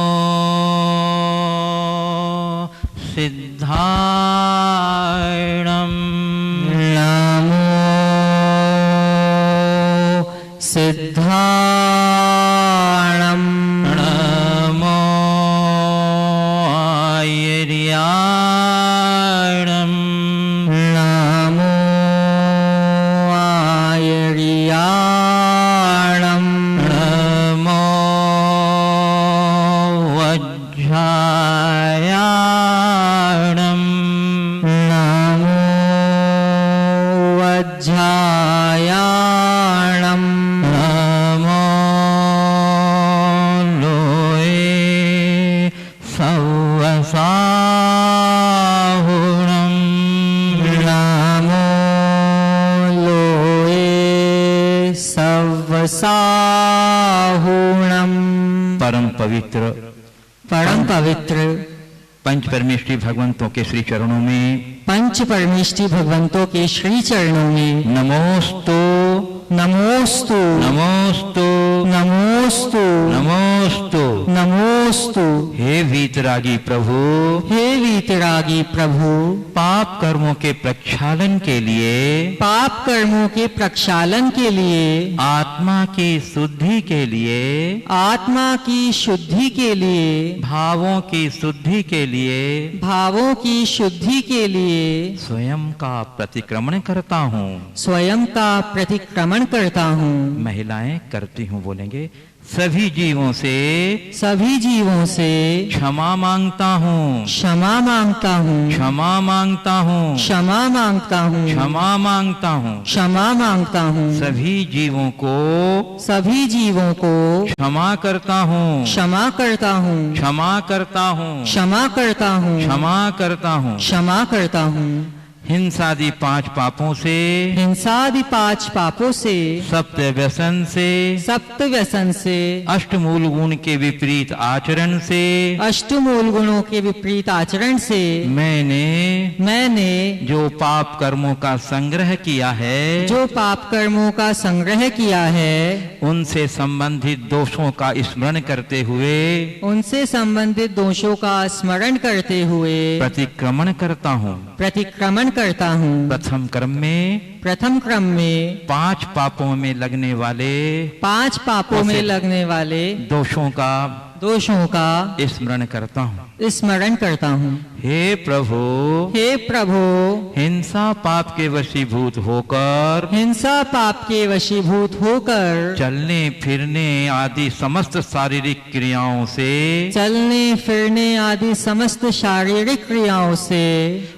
Speaker 4: सिद्धारणम्
Speaker 5: नमो सिद्धारणम्
Speaker 4: नमो आयर्याणम्
Speaker 5: नमो आयर्याणम्
Speaker 4: नमो वज्रायाणम्
Speaker 5: नमो वज्रायाणम्
Speaker 4: नमो लोये सवसाहुणम्
Speaker 5: नमो लोये सवसाहुणम्
Speaker 4: परम पवित्र
Speaker 5: परम पवित्र
Speaker 4: पंच परमेश्वरी भगवंतों के श्री चरणों में
Speaker 5: पंच परमेष्टि भगवंतों के श्री चरणों में
Speaker 4: नमोस्तु
Speaker 5: नमोस्तु
Speaker 4: नमोस्तु
Speaker 5: नमोस्तु
Speaker 4: नमोस्तु
Speaker 5: नमोस्तु।
Speaker 4: हे वीतरागी प्रभु,
Speaker 5: हे वीतरागी प्रभु,
Speaker 4: पाप कर्मों के प्रक्षालन के लिए,
Speaker 5: पाप कर्मों के प्रक्षालन के लिए,
Speaker 4: आत्मा की शुद्धि के लिए,
Speaker 5: आत्मा की शुद्धि के लिए,
Speaker 4: भावों की शुद्धि के लिए,
Speaker 5: भावों की शुद्धि के लिए
Speaker 4: स्वयं का प्रतिक्रमण करता हूँ।
Speaker 5: स्वयं का प्रतिक्रमण करता हूँ।
Speaker 4: महिलाएं करती हूँ बोलेंगे। सभी जीवों से,
Speaker 5: सभी जीवों से
Speaker 4: क्षमा मांगता हूँ,
Speaker 5: क्षमा मांगता हूँ,
Speaker 4: क्षमा मांगता हूँ,
Speaker 5: क्षमा मांगता हूँ,
Speaker 4: क्षमा मांगता हूँ।
Speaker 5: क्षमा मांगता हूँ।
Speaker 4: सभी जीवों को,
Speaker 5: सभी जीवों को
Speaker 4: क्षमा करता हूँ,
Speaker 5: क्षमा करता हूँ,
Speaker 4: क्षमा करता हूँ,
Speaker 5: क्षमा करता हूँ,
Speaker 4: क्षमा करता हूँ।
Speaker 5: क्षमा करता हूँ।
Speaker 4: हिंसादि 5 पापों से,
Speaker 5: हिंसादि 5 पापों से,
Speaker 4: सप्त व्यसन से,
Speaker 5: सप्त व्यसन से,
Speaker 4: अष्टमूल गुण के विपरीत आचरण से,
Speaker 5: अष्टमूल गुणों के विपरीत आचरण से मैंने
Speaker 4: जो पाप कर्मों का संग्रह किया है,
Speaker 5: जो पाप कर्मों का संग्रह किया है,
Speaker 4: उनसे संबंधित दोषों का स्मरण करते हुए,
Speaker 5: उनसे संबंधित दोषों का स्मरण करते हुए
Speaker 4: प्रतिक्रमण करता हूँ।
Speaker 5: प्रतिक्रमण करता हूँ।
Speaker 4: प्रथम क्रम में 5 पापों में लगने वाले,
Speaker 5: 5 पापों में लगने वाले
Speaker 4: दोषों का स्मरण करता हूँ।
Speaker 5: स्मरण करता हूँ।
Speaker 4: हे प्रभु,
Speaker 5: हे प्रभु,
Speaker 4: हिंसा पाप के वशीभूत होकर,
Speaker 5: हिंसा पाप के वशीभूत होकर,
Speaker 4: चलने फिरने आदि समस्त शारीरिक क्रियाओं से,
Speaker 5: चलने फिरने आदि समस्त शारीरिक क्रियाओं से,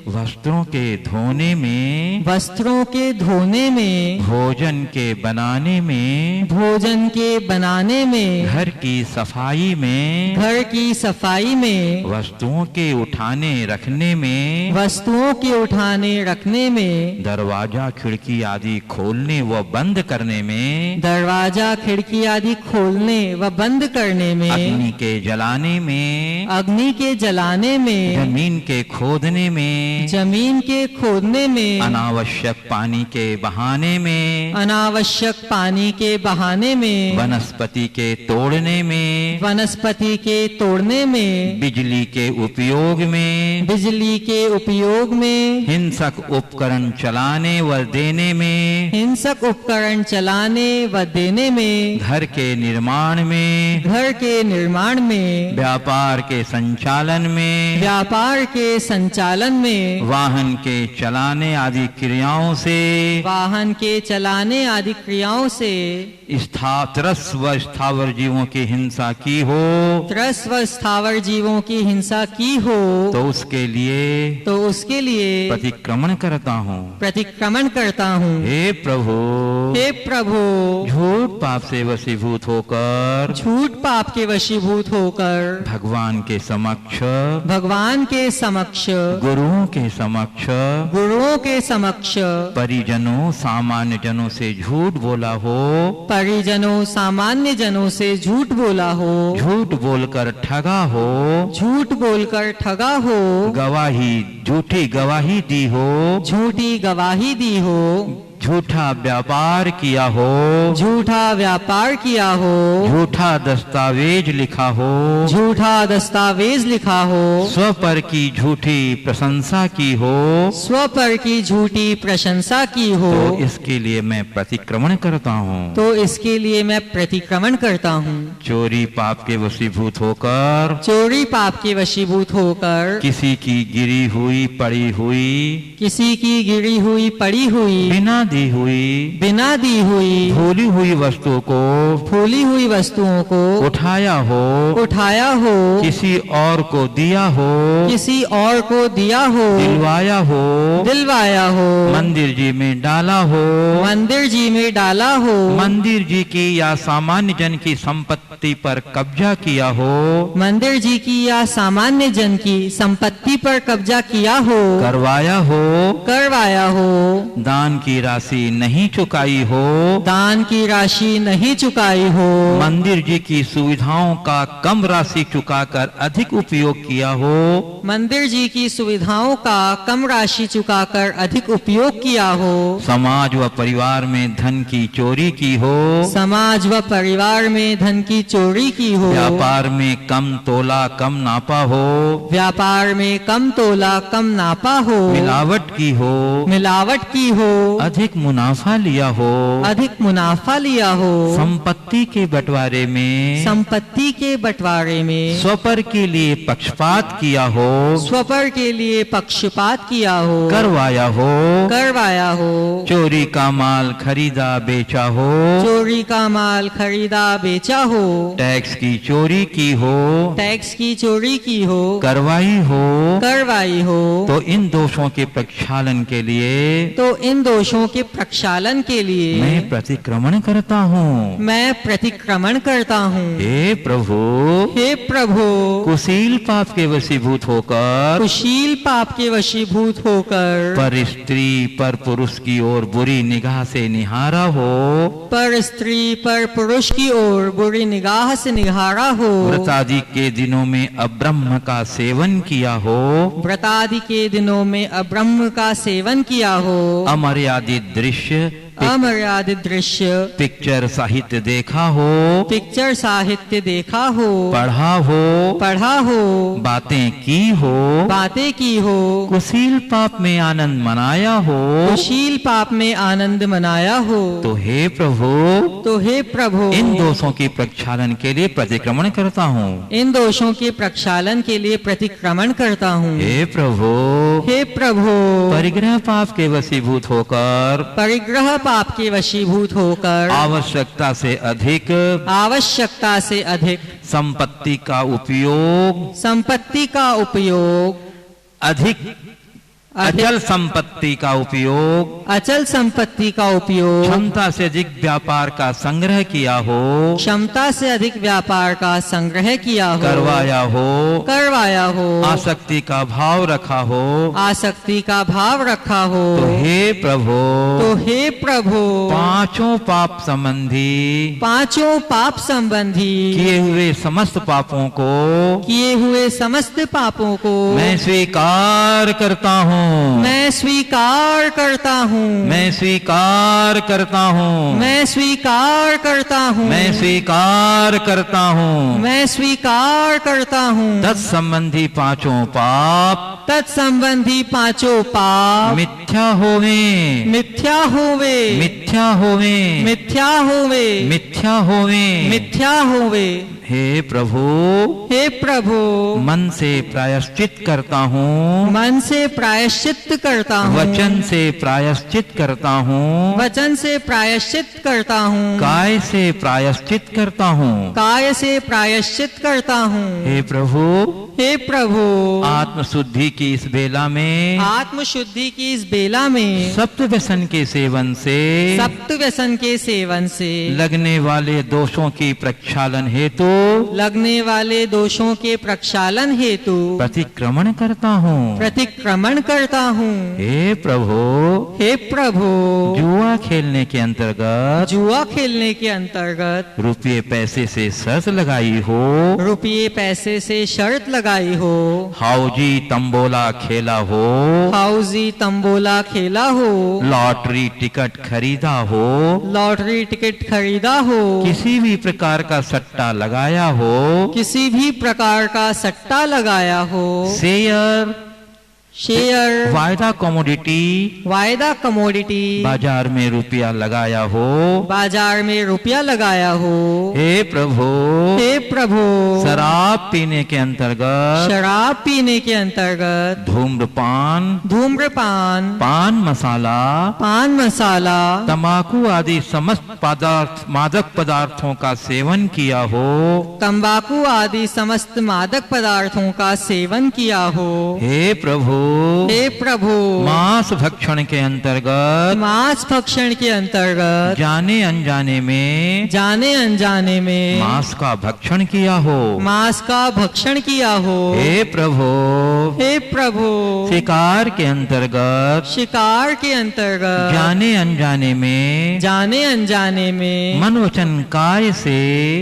Speaker 4: वस्त्रों के धोने में,
Speaker 5: वस्त्रों के धोने में,
Speaker 4: भोजन के बनाने में,
Speaker 5: भोजन के बनाने में,
Speaker 4: घर की सफाई में,
Speaker 5: घर की सफाई में,
Speaker 4: वस्तुओं के उठाने रखने में,
Speaker 5: वस्तुओं के उठाने रखने में,
Speaker 4: दरवाजा खिड़की आदि खोलने व बंद करने में,
Speaker 5: दरवाजा खिड़की आदि खोलने व बंद करने में,
Speaker 4: अग्नि के जलाने में,
Speaker 5: अग्नि के जलाने में,
Speaker 4: जमीन के खोदने में,
Speaker 5: जमीन के खोदने में,
Speaker 4: अनावश्यक पानी के बहाने में,
Speaker 5: अनावश्यक पानी के बहाने में,
Speaker 4: वनस्पति के तोड़ने में,
Speaker 5: वनस्पति के तोड़ने में,
Speaker 4: बिजली के उपयोग में,
Speaker 5: बिजली के उपयोग में,
Speaker 4: हिंसक उपकरण चलाने व देने में,
Speaker 5: हिंसक उपकरण चलाने व देने में,
Speaker 4: घर के निर्माण में,
Speaker 5: घर के निर्माण में,
Speaker 4: व्यापार के संचालन में,
Speaker 5: व्यापार के संचालन में,
Speaker 4: वाहन के चलाने आदि क्रियाओं से,
Speaker 5: वाहन के चलाने आदि क्रियाओं से,
Speaker 4: त्रस व स्थावर जीवों की हिंसा की हो,
Speaker 5: त्रस व स्थावर जीवों की हिंसा की हो,
Speaker 4: तो उसके लिए प्रतिक्रमण करता हूँ।
Speaker 5: प्रतिक्रमण करता हूँ।
Speaker 4: हे प्रभु, झूठ पाप से वशीभूत होकर,
Speaker 5: झूठ पाप के वशीभूत होकर,
Speaker 4: भगवान के समक्ष, गुरुओं के समक्ष, परिजनों सामान्य जनों से झूठ बोला हो,
Speaker 5: परिजनों सामान्य जनों से झूठ बोला हो,
Speaker 4: झूठ बोलकर ठगा हो,
Speaker 5: झूठ झूठ बोलकर ठगा हो,
Speaker 4: झूठी गवाही दी हो,
Speaker 5: झूठी गवाही दी हो,
Speaker 4: झूठा व्यापार किया हो,
Speaker 5: झूठा व्यापार किया हो,
Speaker 4: झूठा दस्तावेज लिखा हो,
Speaker 5: झूठा दस्तावेज लिखा हो,
Speaker 4: स्व पर की झूठी प्रशंसा की हो,
Speaker 5: स्व पर की झूठी प्रशंसा की हो,
Speaker 4: तो इसके लिए मैं प्रतिक्रमण करता हूँ।
Speaker 5: तो इसके लिए मैं प्रतिक्रमण करता हूँ।
Speaker 4: चोरी पाप के वशीभूत होकर,
Speaker 5: चोरी पाप के वशीभूत होकर,
Speaker 4: किसी की गिरी हुई पड़ी हुई,
Speaker 5: किसी की गिरी हुई पड़ी हुई,
Speaker 4: बिना दी हुई भूली हुई वस्तुओं को,
Speaker 5: फूली हुई वस्तुओं को
Speaker 4: उठाया हो, किसी और को दिया हो,
Speaker 5: किसी और को दिया हो, दिलवाया हो,
Speaker 4: मंदिर जी में डाला हो,
Speaker 5: मंदिर जी में डाला हो,
Speaker 4: मंदिर जी की या सामान्य जन की संपत्ति पर कब्जा किया हो,
Speaker 5: मंदिर जी की या सामान्य जन की संपत्ति पर कब्जा किया हो,
Speaker 4: करवाया हो, दान की राशि नहीं चुकाई हो,
Speaker 5: दान की राशि नहीं चुकाई हो,
Speaker 4: मंदिर जी की सुविधाओं का कम राशि चुकाकर अधिक उपयोग किया हो,
Speaker 5: मंदिर जी की सुविधाओं का कम राशि चुकाकर अधिक उपयोग किया हो,
Speaker 4: समाज व परिवार में धन की चोरी की हो,
Speaker 5: समाज व परिवार में धन की चोरी की हो,
Speaker 4: व्यापार में कम तोला कम नापा हो,
Speaker 5: व्यापार में कम तोला कम नापा हो,
Speaker 4: मिलावट की हो, अधिक मुनाफा लिया हो,
Speaker 5: अधिक मुनाफा लिया हो,
Speaker 4: संपत्ति के बंटवारे में,
Speaker 5: संपत्ति के बंटवारे में,
Speaker 4: स्वपर के लिए पक्षपात किया हो,
Speaker 5: स्वपर के लिए पक्षपात किया हो,
Speaker 4: करवाया हो, चोरी का माल खरीदा बेचा हो,
Speaker 5: चोरी का माल खरीदा बेचा हो,
Speaker 4: टैक्स की चोरी की हो,
Speaker 5: टैक्स की चोरी की हो,
Speaker 4: करवाई हो,
Speaker 5: तो
Speaker 4: इन दोषों के प्रक्षालन के लिए, मैं प्रतिक्रमण करता हूँ, हे प्रभु, कुशील पाप के वशीभूत होकर, पर स्त्री पर पुरुष की ओर बुरी निगाह से निहारा हो,
Speaker 5: पर स्त्री पर पुरुष की ओर बुरी निगाह से निहारा हो,
Speaker 4: व्रतादि के दिनों में अब्रह्म का सेवन किया हो,
Speaker 5: व्रतादि के दिनों में अब्रह्म का सेवन किया हो,
Speaker 4: अमर्यादित दृश्य, पिक्चर साहित्य देखा हो,
Speaker 5: पिक्चर साहित्य देखा हो,
Speaker 4: पढ़ा हो, बातें की हो, कुशील पाप में आनंद मनाया हो,
Speaker 5: कुशील पाप में आनंद मनाया हो,
Speaker 4: तो हे प्रभु, इन दोषों की प्रक्षालन के लिए प्रतिक्रमण करता हूँ,
Speaker 5: इन दोषों के प्रक्षालन के लिए प्रतिक्रमण करता हूँ,
Speaker 4: हे प्रभु, परिग्रह पाप के वशीभूत होकर,
Speaker 5: परिग्रह पाप के वशीभूत होकर,
Speaker 4: आवश्यकता से अधिक संपत्ति का उपयोग अधिक अचल संपत्ति का उपयोग, क्षमता से अधिक व्यापार का संग्रह किया हो,
Speaker 5: क्षमता से अधिक व्यापार का संग्रह किया हो,
Speaker 4: करवाया हो, आसक्ति का भाव रखा हो, तो हे प्रभु, पांचों पाप संबंधी किए हुए समस्त पापों को मैं स्वीकार करता हूँ,
Speaker 5: मैं स्वीकार करता हूँ,
Speaker 4: मैं स्वीकार करता हूँ,
Speaker 5: मैं स्वीकार करता हूँ,
Speaker 4: मैं स्वीकार करता हूँ,
Speaker 5: मैं स्वीकार करता हूँ,
Speaker 4: तत्संबंधी पांचों पाप
Speaker 5: मिथ्या होवे,
Speaker 4: मिथ्या होवे,
Speaker 5: मिथ्या होवे,
Speaker 4: मिथ्या होवे,
Speaker 5: मिथ्या होवे,
Speaker 4: मिथ्या होवे। हे प्रभु, मन से प्रायश्चित करता हूँ,
Speaker 5: मन से प्रायश्चित करता हूँ,
Speaker 4: वचन से प्रायश्चित करता हूँ,
Speaker 5: वचन से प्रायश्चित करता हूँ,
Speaker 4: काय से प्रायश्चित करता हूँ,
Speaker 5: काय से प्रायश्चित करता हूँ।
Speaker 4: हे प्रभु,
Speaker 5: आत्मशुद्धि
Speaker 4: की इस बेला में,
Speaker 5: आत्मशुद्धि की इस बेला में
Speaker 4: सप्त व्यसन के सेवन से
Speaker 5: लगने
Speaker 4: वाले दोषों की प्रक्षालन हेतु
Speaker 5: लगने वाले दोषों के प्रक्षालन हेतु
Speaker 4: प्रतिक्रमण करता हूँ।
Speaker 5: प्रतिक्रमण करता हूँ।
Speaker 4: हे प्रभु,
Speaker 5: हे प्रभु,
Speaker 4: जुआ खेलने के अंतर्गत,
Speaker 5: जुआ खेलने के अंतर्गत
Speaker 4: रुपये पैसे से शर्त लगाई हो,
Speaker 5: रुपये पैसे से शर्त लगाई हो,
Speaker 4: हाउजी तंबोला खेला हो,
Speaker 5: हाउजी तंबोला खेला हो,
Speaker 4: लॉटरी टिकट खरीदा हो,
Speaker 5: लॉटरी टिकट खरीदा हो,
Speaker 4: किसी भी प्रकार का सट्टा लगाया हो,
Speaker 5: किसी भी प्रकार का सट्टा लगाया हो,
Speaker 4: शेयर,
Speaker 5: शेयर,
Speaker 4: वायदा कमोडिटी,
Speaker 5: वायदा कमोडिटी,
Speaker 4: बाजार में रुपया लगाया हो,
Speaker 5: बाजार में रुपया लगाया हो।
Speaker 4: हे प्रभु,
Speaker 5: हे प्रभु,
Speaker 4: शराब पीने के अंतर्गत,
Speaker 5: शराब पीने के अंतर्गत,
Speaker 4: धूम्रपान,
Speaker 5: धूम्रपान,
Speaker 4: पान मसाला,
Speaker 5: पान मसाला,
Speaker 4: तंबाकू आदि समस्त मादक पदार्थों का सेवन किया हो,
Speaker 5: तंबाकू आदि समस्त मादक पदार्थों का सेवन किया हो।
Speaker 4: हे प्रभु,
Speaker 5: हे प्रभु,
Speaker 4: मांस भक्षण के अंतर्गत,
Speaker 5: मांस भक्षण के अंतर्गत,
Speaker 4: जाने अनजाने में,
Speaker 5: जाने अनजाने में
Speaker 4: मांस का भक्षण किया हो,
Speaker 5: मांस का भक्षण किया हो।
Speaker 4: हे प्रभु,
Speaker 5: हे प्रभु,
Speaker 4: शिकार के अंतर्गत,
Speaker 5: शिकार के अंतर्गत,
Speaker 4: जाने अनजाने में,
Speaker 5: जाने अनजाने में
Speaker 4: मन वचन काय से,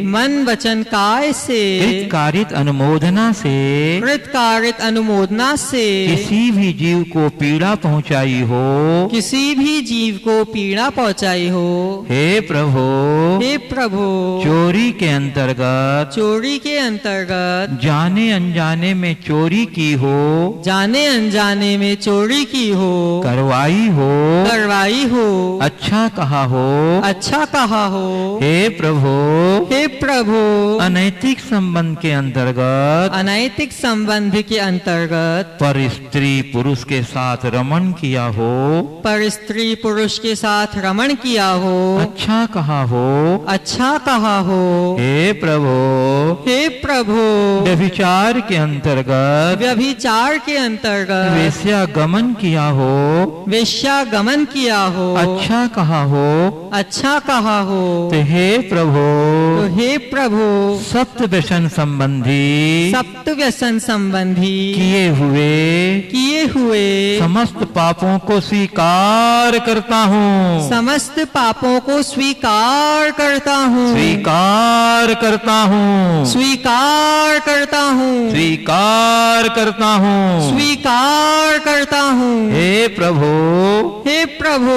Speaker 5: मन वचन काय से,
Speaker 4: कृतकारित अनुमोदना से,
Speaker 5: कृतकारित अनुमोदना से
Speaker 4: किसी भी जीव को पीड़ा पहुंचाई हो,
Speaker 5: किसी भी जीव को पीड़ा पहुंचाई हो।
Speaker 4: हे प्रभु,
Speaker 5: हे प्रभु,
Speaker 4: चोरी के अंतर्गत,
Speaker 5: चोरी के अंतर्गत,
Speaker 4: जाने अनजाने में चोरी की हो,
Speaker 5: जाने अनजाने में चोरी की हो,
Speaker 4: करवाई हो,
Speaker 5: करवाई हो,
Speaker 4: अच्छा कहा हो,
Speaker 5: अच्छा कहा हो।
Speaker 4: हे प्रभु,
Speaker 5: हे प्रभु,
Speaker 4: अनैतिक संबंध के अंतर्गत,
Speaker 5: अनैतिक संबंध के अंतर्गत,
Speaker 4: पर स्त्री पुरुष के साथ रमण किया हो,
Speaker 5: पर स्त्री पुरुष के साथ रमण किया हो,
Speaker 4: अच्छा कहा हो,
Speaker 5: अच्छा कहा हो।
Speaker 4: हे प्रभु,
Speaker 5: हे प्रभु,
Speaker 4: व्यभिचार के अंतर्गत,
Speaker 5: व्यभिचार के अंतर्गत,
Speaker 4: वेश्यागमन किया हो,
Speaker 5: वेश्यागमन किया हो,
Speaker 4: अच्छा कहा हो,
Speaker 5: अच्छा कहा हो।
Speaker 4: तो हे प्रभु,
Speaker 5: तो हे प्रभु,
Speaker 4: सप्त व्यसन संबंधी,
Speaker 5: सप्त व्यसन संबंधी
Speaker 4: किए हुए समस्त पापों को स्वीकार करता हूँ,
Speaker 5: समस्त पापों को स्वीकार करता हूँ,
Speaker 4: स्वीकार करता हूँ,
Speaker 5: स्वीकार करता हूँ,
Speaker 4: स्वीकार करता हूँ,
Speaker 5: स्वीकार करता हूँ।
Speaker 4: हे प्रभु,
Speaker 5: हे प्रभु,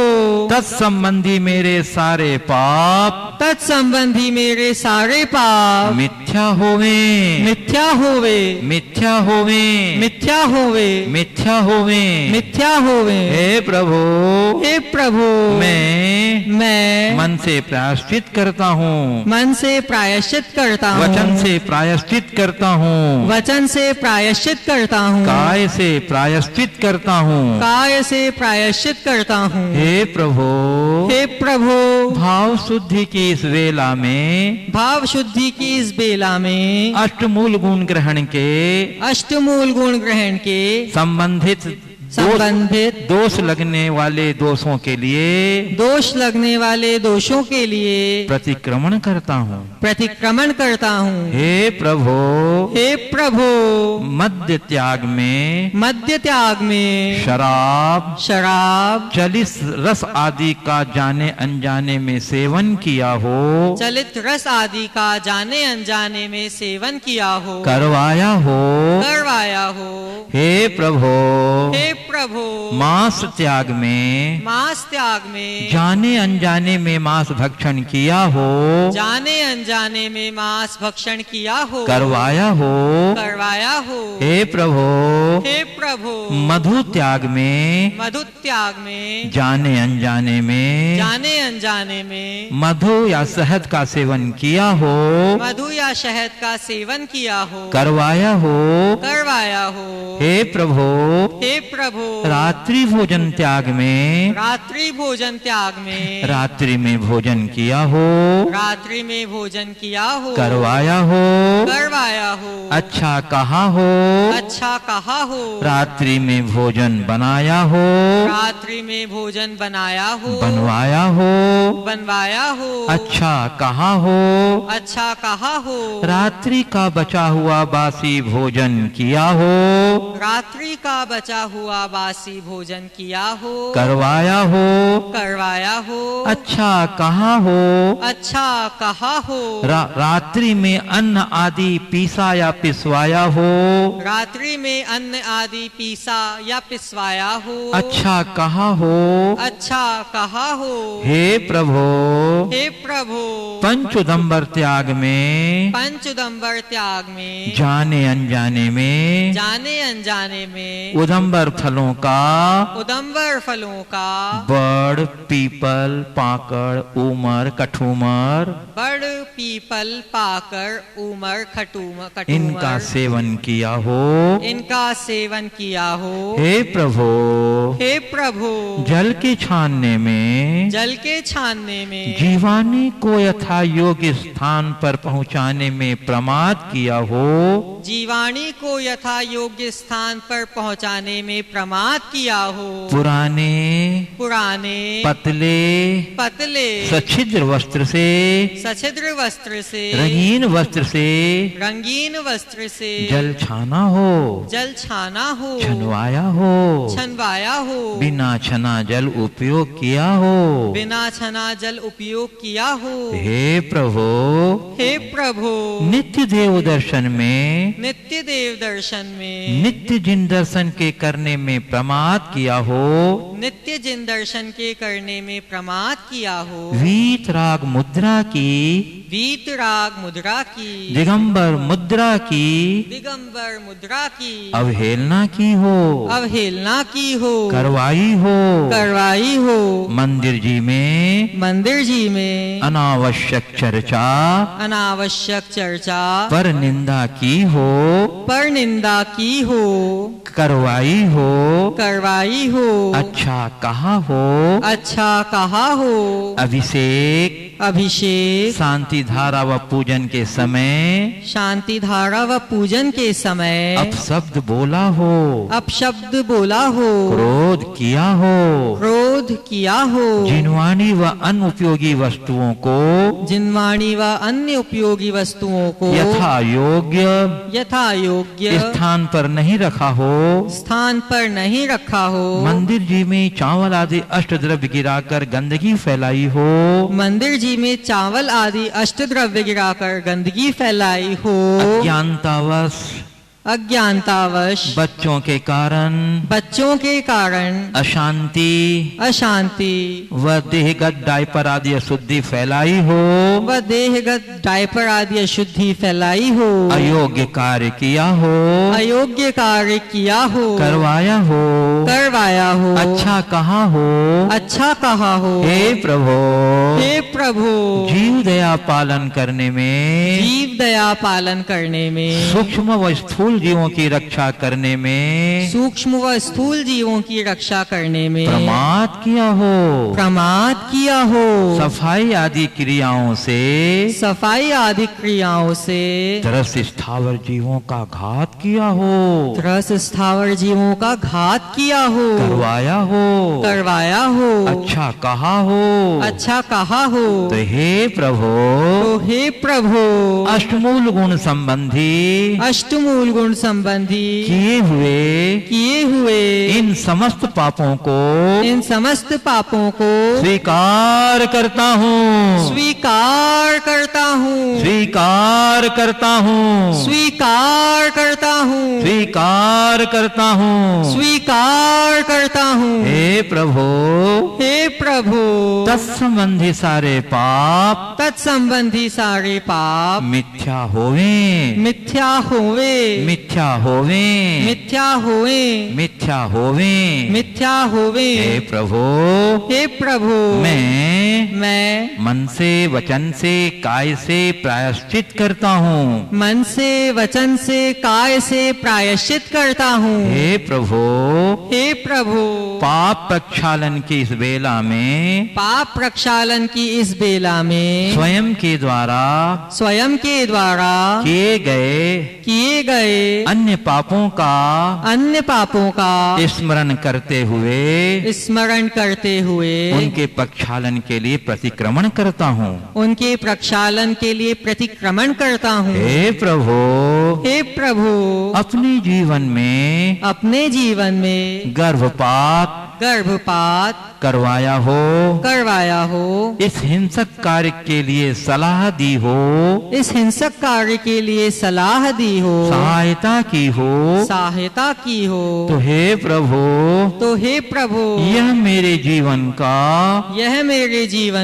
Speaker 4: तत्संबंधी मेरे सारे पाप,
Speaker 5: तत्संबंधी मेरे सारे पाप
Speaker 4: मिथ्या होवे,
Speaker 5: मिथ्या होवे,
Speaker 4: मिथ्या होवे,
Speaker 5: मिथ्या होवे,
Speaker 4: मिथ्या होवे,
Speaker 5: मिथ्या होवे।
Speaker 4: हे प्रभु,
Speaker 5: हे प्रभु, मैं
Speaker 4: मन से प्रायश्चित करता हूँ,
Speaker 5: मन से प्रायश्चित करता हूँ,
Speaker 4: वचन से प्रायश्चित करता हूँ,
Speaker 5: वचन से प्रायश्चित करता हूँ,
Speaker 4: काय से प्रायश्चित करता हूँ,
Speaker 5: काय से प्रायश्चित करता हूँ।
Speaker 4: हे प्रभु,
Speaker 5: हे प्रभु,
Speaker 4: भाव शुद्धि की इस वेला में,
Speaker 5: भाव शुद्धि की इस बेला में,
Speaker 4: अष्टमूल गुण ग्रहण के,
Speaker 5: अष्टमूल गुण ग्रहण के
Speaker 4: संबंधित दोष लगने वाले दोषों के लिए,
Speaker 5: दोष लगने वाले दोषों के लिए
Speaker 4: प्रतिक्रमण करता हूँ,
Speaker 5: प्रतिक्रमण करता हूँ।
Speaker 4: हे प्रभु,
Speaker 5: हे प्रभु,
Speaker 4: मद्य त्याग में,
Speaker 5: मद्य त्याग में,
Speaker 4: शराब,
Speaker 5: शराब,
Speaker 4: चलित रस आदि का जाने अनजाने में सेवन किया हो,
Speaker 5: चलित रस आदि का जाने अनजाने में सेवन किया हो,
Speaker 4: करवाया हो,
Speaker 5: करवाया हो।
Speaker 4: हे प्रभु,
Speaker 5: हे प्रभु,
Speaker 4: मांस त्याग में,
Speaker 5: मांस त्याग में,
Speaker 4: जाने अनजाने में मांस भक्षण किया हो,
Speaker 5: जाने अनजाने में मांस भक्षण किया हो,
Speaker 4: करवाया हो,
Speaker 5: करवाया हो।
Speaker 4: हे प्रभु,
Speaker 5: हे प्रभु,
Speaker 4: मधु त्याग में,
Speaker 5: मधु त्याग में,
Speaker 4: जाने अनजाने में,
Speaker 5: जाने अनजाने में,
Speaker 4: मधु या शहद का सेवन किया हो,
Speaker 5: मधु या शहद का सेवन किया हो,
Speaker 4: करवाया हो,
Speaker 5: करवाया हो।
Speaker 4: हे प्रभु,
Speaker 5: हे प्रभु, प्रभु
Speaker 4: रात्रि भोजन त्याग में,
Speaker 5: रात्रि भोजन त्याग में,
Speaker 4: रात्रि में भोजन किया हो,
Speaker 5: रात्रि में भोजन किया हो,
Speaker 4: करवाया हो,
Speaker 5: करवाया हो,
Speaker 4: अच्छा कहा हो,
Speaker 5: अच्छा कहा हो,
Speaker 4: रात्रि में भोजन बनाया हो,
Speaker 5: रात्रि में भोजन बनाया हो,
Speaker 4: बनवाया हो,
Speaker 5: बनवाया हो,
Speaker 4: अच्छा कहा हो,
Speaker 5: अच्छा कहा हो,
Speaker 4: रात्रि का बचा हुआ बासी भोजन किया हो,
Speaker 5: रात्रि का बचा हुआ बासी भोजन किया हो,
Speaker 4: करवाया हो,
Speaker 5: करवाया हो,
Speaker 4: अच्छा कहा हो,
Speaker 5: अच्छा कहा हो,
Speaker 4: रात्रि में अन्न आदि पीसा या पिसवाया हो,
Speaker 5: रात्रि में अन्न आदि पीसा या पिसवाया हो,
Speaker 4: अच्छा कहा हो,
Speaker 5: अच्छा कहा हो,
Speaker 4: हे प्रभु
Speaker 5: हे प्रभु
Speaker 4: पंचुदंबर त्याग में,
Speaker 5: पंचुदंबर त्याग में,
Speaker 4: जाने अनजाने में,
Speaker 5: जाने अनजाने में,
Speaker 4: उदंबर फलों का,
Speaker 5: उदंबर फलों का,
Speaker 4: बड़ पीपल पाकड़ उमर कठूमर,
Speaker 5: बड़ पीपल पाकर उमर खटूमर
Speaker 4: इनका सेवन किया हो,
Speaker 5: इनका सेवन किया हो,
Speaker 4: हे प्रभु
Speaker 5: हे प्रभु
Speaker 4: जल के छानने में,
Speaker 5: जल के छानने में,
Speaker 4: जीवानी को यथा योग्य स्थान पर पहुंचाने में प्रमाद किया हो,
Speaker 5: जीवाणी को यथा योग्य स्थान पर पहुंचाने में प्रमाद किया हो,
Speaker 4: पुराने
Speaker 5: पुराने
Speaker 4: पतले
Speaker 5: पतले
Speaker 4: सछिद्र वस्त्र से,
Speaker 5: सछिद्र वस्त्र से,
Speaker 4: रंगीन वस्त्र से,
Speaker 5: रंगीन वस्त्र से
Speaker 4: जल छाना हो,
Speaker 5: जल छाना हो,
Speaker 4: छनवाया हो,
Speaker 5: छनवाया हो,
Speaker 4: बिना छना जल उपयोग किया हो,
Speaker 5: बिना छना जल उपयोग किया हो,
Speaker 4: हे प्रभु
Speaker 5: हे प्रभु
Speaker 4: नित्य देव दर्शन में,
Speaker 5: नित्य देव दर्शन में,
Speaker 4: नित्य जिन दर्शन के करने में प्रमाद किया हो,
Speaker 5: नित्य जिन दर्शन के करने में प्रमाद किया हो,
Speaker 4: वीत राग मुद्रा की,
Speaker 5: वीत राग मुद्रा की,
Speaker 4: दिगंबर मुद्रा की,
Speaker 5: दिगंबर मुद्रा की,
Speaker 4: अवहेलना की हो,
Speaker 5: अवहेलना की हो,
Speaker 4: करवाई हो,
Speaker 5: करवाई हो,
Speaker 4: मंदिर जी में,
Speaker 5: मंदिर जी में
Speaker 4: अनावश्यक चर्चा,
Speaker 5: अनावश्यक चर्चा,
Speaker 4: पर निंदा की हो,
Speaker 5: पर निंदा की हो,
Speaker 4: करवाई हो,
Speaker 5: करवाई हो,
Speaker 4: अच्छा कहा हो,
Speaker 5: अच्छा कहा हो,
Speaker 4: अभिषेक
Speaker 5: अभिषेक,
Speaker 4: शांति धारा व पूजन के समय,
Speaker 5: शांति धारा व पूजन के समय,
Speaker 4: अपशब्द बोला हो,
Speaker 5: अपशब्द बोला हो,
Speaker 4: क्रोध किया हो,
Speaker 5: क्रोध किया हो,
Speaker 4: जिनवाणी व अन्य उपयोगी वस्तुओं को,
Speaker 5: जिनवाणी व अन्य उपयोगी वस्तुओं को
Speaker 4: यथा योग्य स्थान पर नहीं रखा हो,
Speaker 5: स्थान पर नहीं रखा हो,
Speaker 4: मंदिर जी में चावल आदि अष्ट द्रव्य गिराकर गंदगी फैलाई हो,
Speaker 5: मंदिर जी में चावल आदि अष्ट द्रव्य गिराकर गंदगी फैलाई हो, अज्ञानतावश
Speaker 4: बच्चों के कारण अशांति व देहगत डायपर आदि अशुद्धि फैलाई हो,
Speaker 5: व देहगत डायपर आदि अशुद्धि फैलाई हो,
Speaker 4: अयोग्य कार्य किया हो,
Speaker 5: अयोग्य कार्य किया हो,
Speaker 4: करवाया हो,
Speaker 5: करवाया हो,
Speaker 4: अच्छा कहा हो,
Speaker 5: अच्छा कहा हो,
Speaker 4: हे प्रभु
Speaker 5: जीव
Speaker 4: दया पालन करने में,
Speaker 5: जीव दया पालन करने में,
Speaker 4: सूक्ष्म व स्थूल जीवों की रक्षा करने में,
Speaker 5: सूक्ष्म व स्थूल जीवों की रक्षा करने में
Speaker 4: प्रमाद किया हो, सफाई आदि क्रियाओं से तरस स्थावर जीवों का घात किया हो,
Speaker 5: तरस स्थावर जीवों का घात किया हो,
Speaker 4: करवाया हो, अच्छा कहा हो,
Speaker 5: अच्छा कहा हो,
Speaker 4: तो हे प्रभु अष्टमूल गुण संबंधी किए हुए इन समस्त पापों को स्वीकार करता हूँ,
Speaker 5: स्वीकार करता हूँ,
Speaker 4: स्वीकार करता हूँ,
Speaker 5: स्वीकार करता हूँ,
Speaker 4: स्वीकार करता हूँ,
Speaker 5: स्वीकार करता हूँ,
Speaker 4: हे प्रभु तत्संबंधी सारे पाप मिथ्या होवे,
Speaker 5: मिथ्या होवे,
Speaker 4: मिथ्या होवे,
Speaker 5: मिथ्या होवे,
Speaker 4: मिथ्या होवे,
Speaker 5: मिथ्या होवे,
Speaker 4: हे प्रभु मैं
Speaker 5: मन
Speaker 4: से वचन से काय से प्रायश्चित प्रायश्चित करता हूँ।
Speaker 5: मन से, वचन से, काय से प्रायश्चित करता हूँ।
Speaker 4: हे प्रभु,
Speaker 5: हे प्रभु,
Speaker 4: पाप प्रक्षालन की इस बेला में,
Speaker 5: पाप प्रक्षालन की इस बेला में
Speaker 4: स्वयं के द्वारा किए गए अन्य पापों का स्मरण करते हुए उनके प्रक्षालन के लिए प्रतिक्रमण करता हूँ। हे प्रभु, अपने जीवन में गर्भपात करवाया हो, इस हिंसक कार्य के लिए सलाह दी हो, सहायता की हो, तो हे प्रभु, यह मेरे जीवन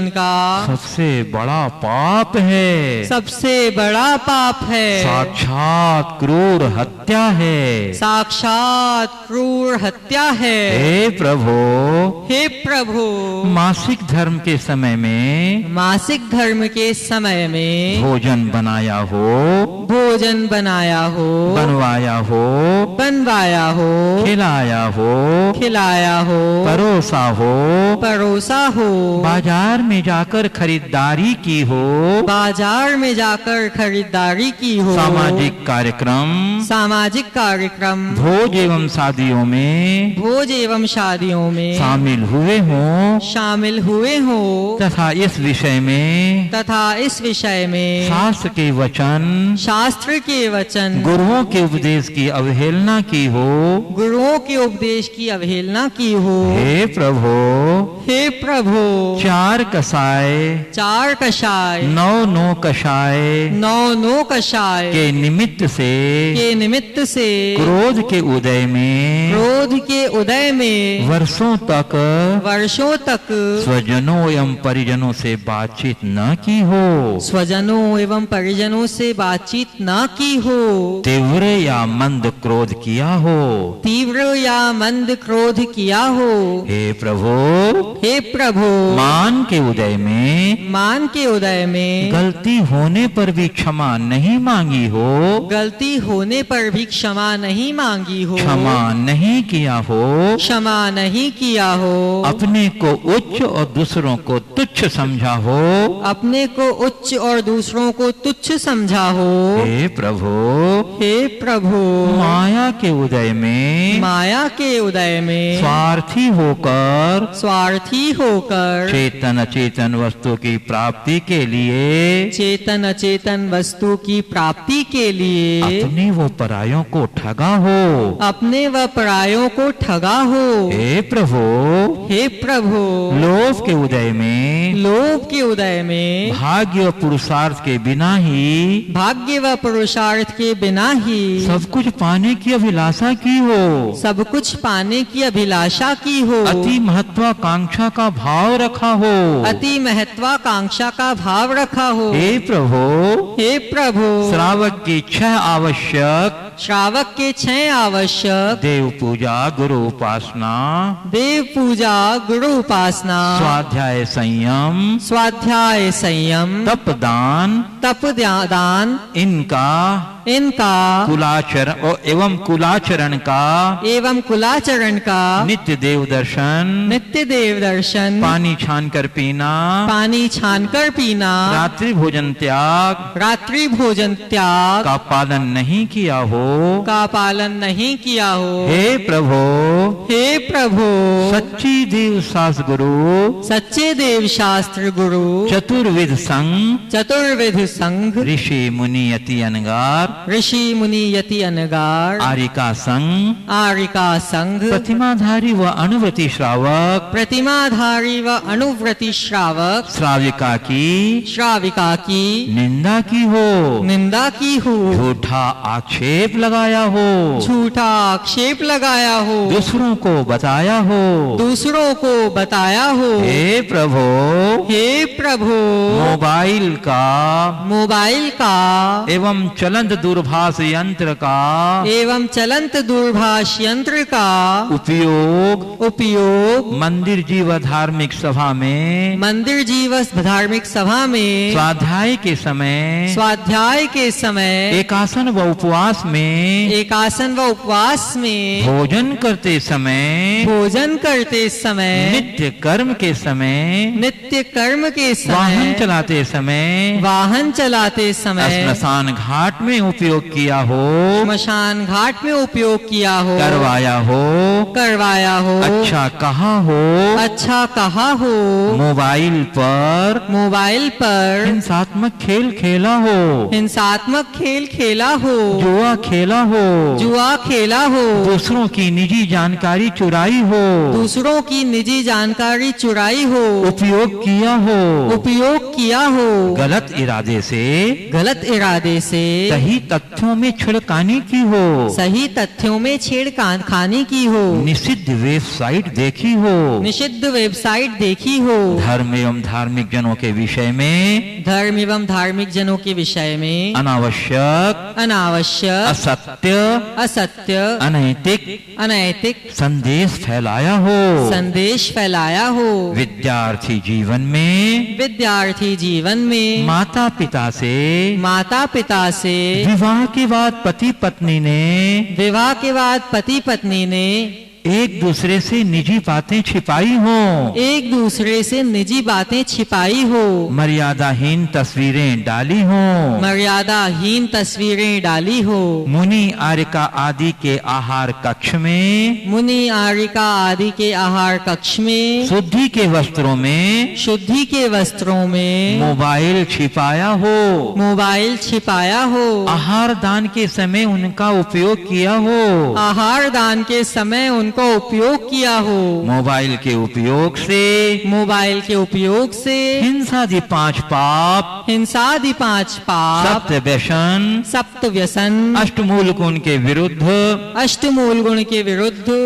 Speaker 4: का सबसे बड़ा पाप है, साक्षात क्रूर हत्या है। हे प्रभु, मासिक धर्म के समय में भोजन बनाया हो, बनवाया हो, खिलाया हो, परोसा हो, बाजार में जाकर खरीदारी की हो, सामाजिक कार्यक्रम भोज एवं शादियों में शामिल हुए हो, तथा इस विषय में शास्त्र के वचन गुरुओं के उपदेश की अवहेलना की हो। हे प्रभु, चार कषाय नौ कषाय के निमित्त से क्रोध के उदय में वर्षों तक स्वजनों एवं परिजनों से बातचीत न की हो, तीव्र या मंद क्रोध किया हो। हे प्रभु, मान के उदय में गलती होने पर भी क्षमा नहीं मांगी हो, क्षमा नहीं किया हो, अपने को उच्च और दूसरों को तुच्छ समझा हो। हे प्रभु, माया के उदय में स्वार्थी होकर चेतन अचेतन वस्तु की प्राप्ति के लिए अपने व परायों को ठगा हो। हे प्रभु, लोभ के उदय में भाग्य व पुरुषार्थ के बिना ही सब कुछ पाने की अभिलाषा की हो, अति महत्वाकांक्षा का भाव रखा हो। हे प्रभु, श्रावक की 6 आवश्यक देव पूजा गुरु उपासना स्वाध्याय संयम तप दान इनका कुलाचरण का नित्य देव दर्शन पानी छान कर पीना रात्रि भोजन त्याग का पालन नहीं किया हो। हे प्रभु, सच्चे देव शास्त्र गुरु चतुर्विध संघ ऋषि मुनि यति अनगार आरिका संघ प्रतिमाधारी व अनुव्रति श्रावक श्राविका की निंदा की हो, झूठा आक्षेप आक्षेप लगाया हो,
Speaker 5: झूठा आक्षेप लगाया हो,
Speaker 4: दूसरों को बताया हो,
Speaker 5: दूसरों को बताया हो।
Speaker 4: हे प्रभु,
Speaker 5: हे प्रभु, मोबाइल का
Speaker 4: एवं चलंत दूरभाष यंत्र का
Speaker 5: चलंत दूरभाष यंत्र का
Speaker 4: उपयोग मंदिर जीव धार्मिक सभा में स्वाध्याय के समय एकासन व उपवास में भोजन करते समय नित्य कर्म के समय वाहन चलाते समय स्मशान घाट में उपयोग किया हो, करवाया हो, अच्छा कहा हो, मोबाइल पर हिंसात्मक खेल खेला हो, जुआ खेला हो, दूसरों की निजी जानकारी चुराई हो, उपयोग किया हो, गलत इरादे से सही तथ्यों में छिड़काने की हो, निषिद्ध वेबसाइट देखी हो, धर्म एवं धार्मिक जनों के विषय में अनावश्यक असत्य अनैतिक संदेश फैलाया हो, विद्यार्थी जीवन में माता पिता से विवाह के बाद पति पत्नी ने एक दूसरे से निजी बातें छिपाई हो, मर्यादाहीन तस्वीरें डाली हो, मुनि आर्यका आदि के आहार कक्ष में शुद्धि के वस्त्रों में मोबाइल छिपाया हो, आहार दान के समय उनका उपयोग किया हो, मोबाइल के उपयोग से हिंसादि पांच पाप सप्त व्यसन अष्टमूल गुण के विरुद्ध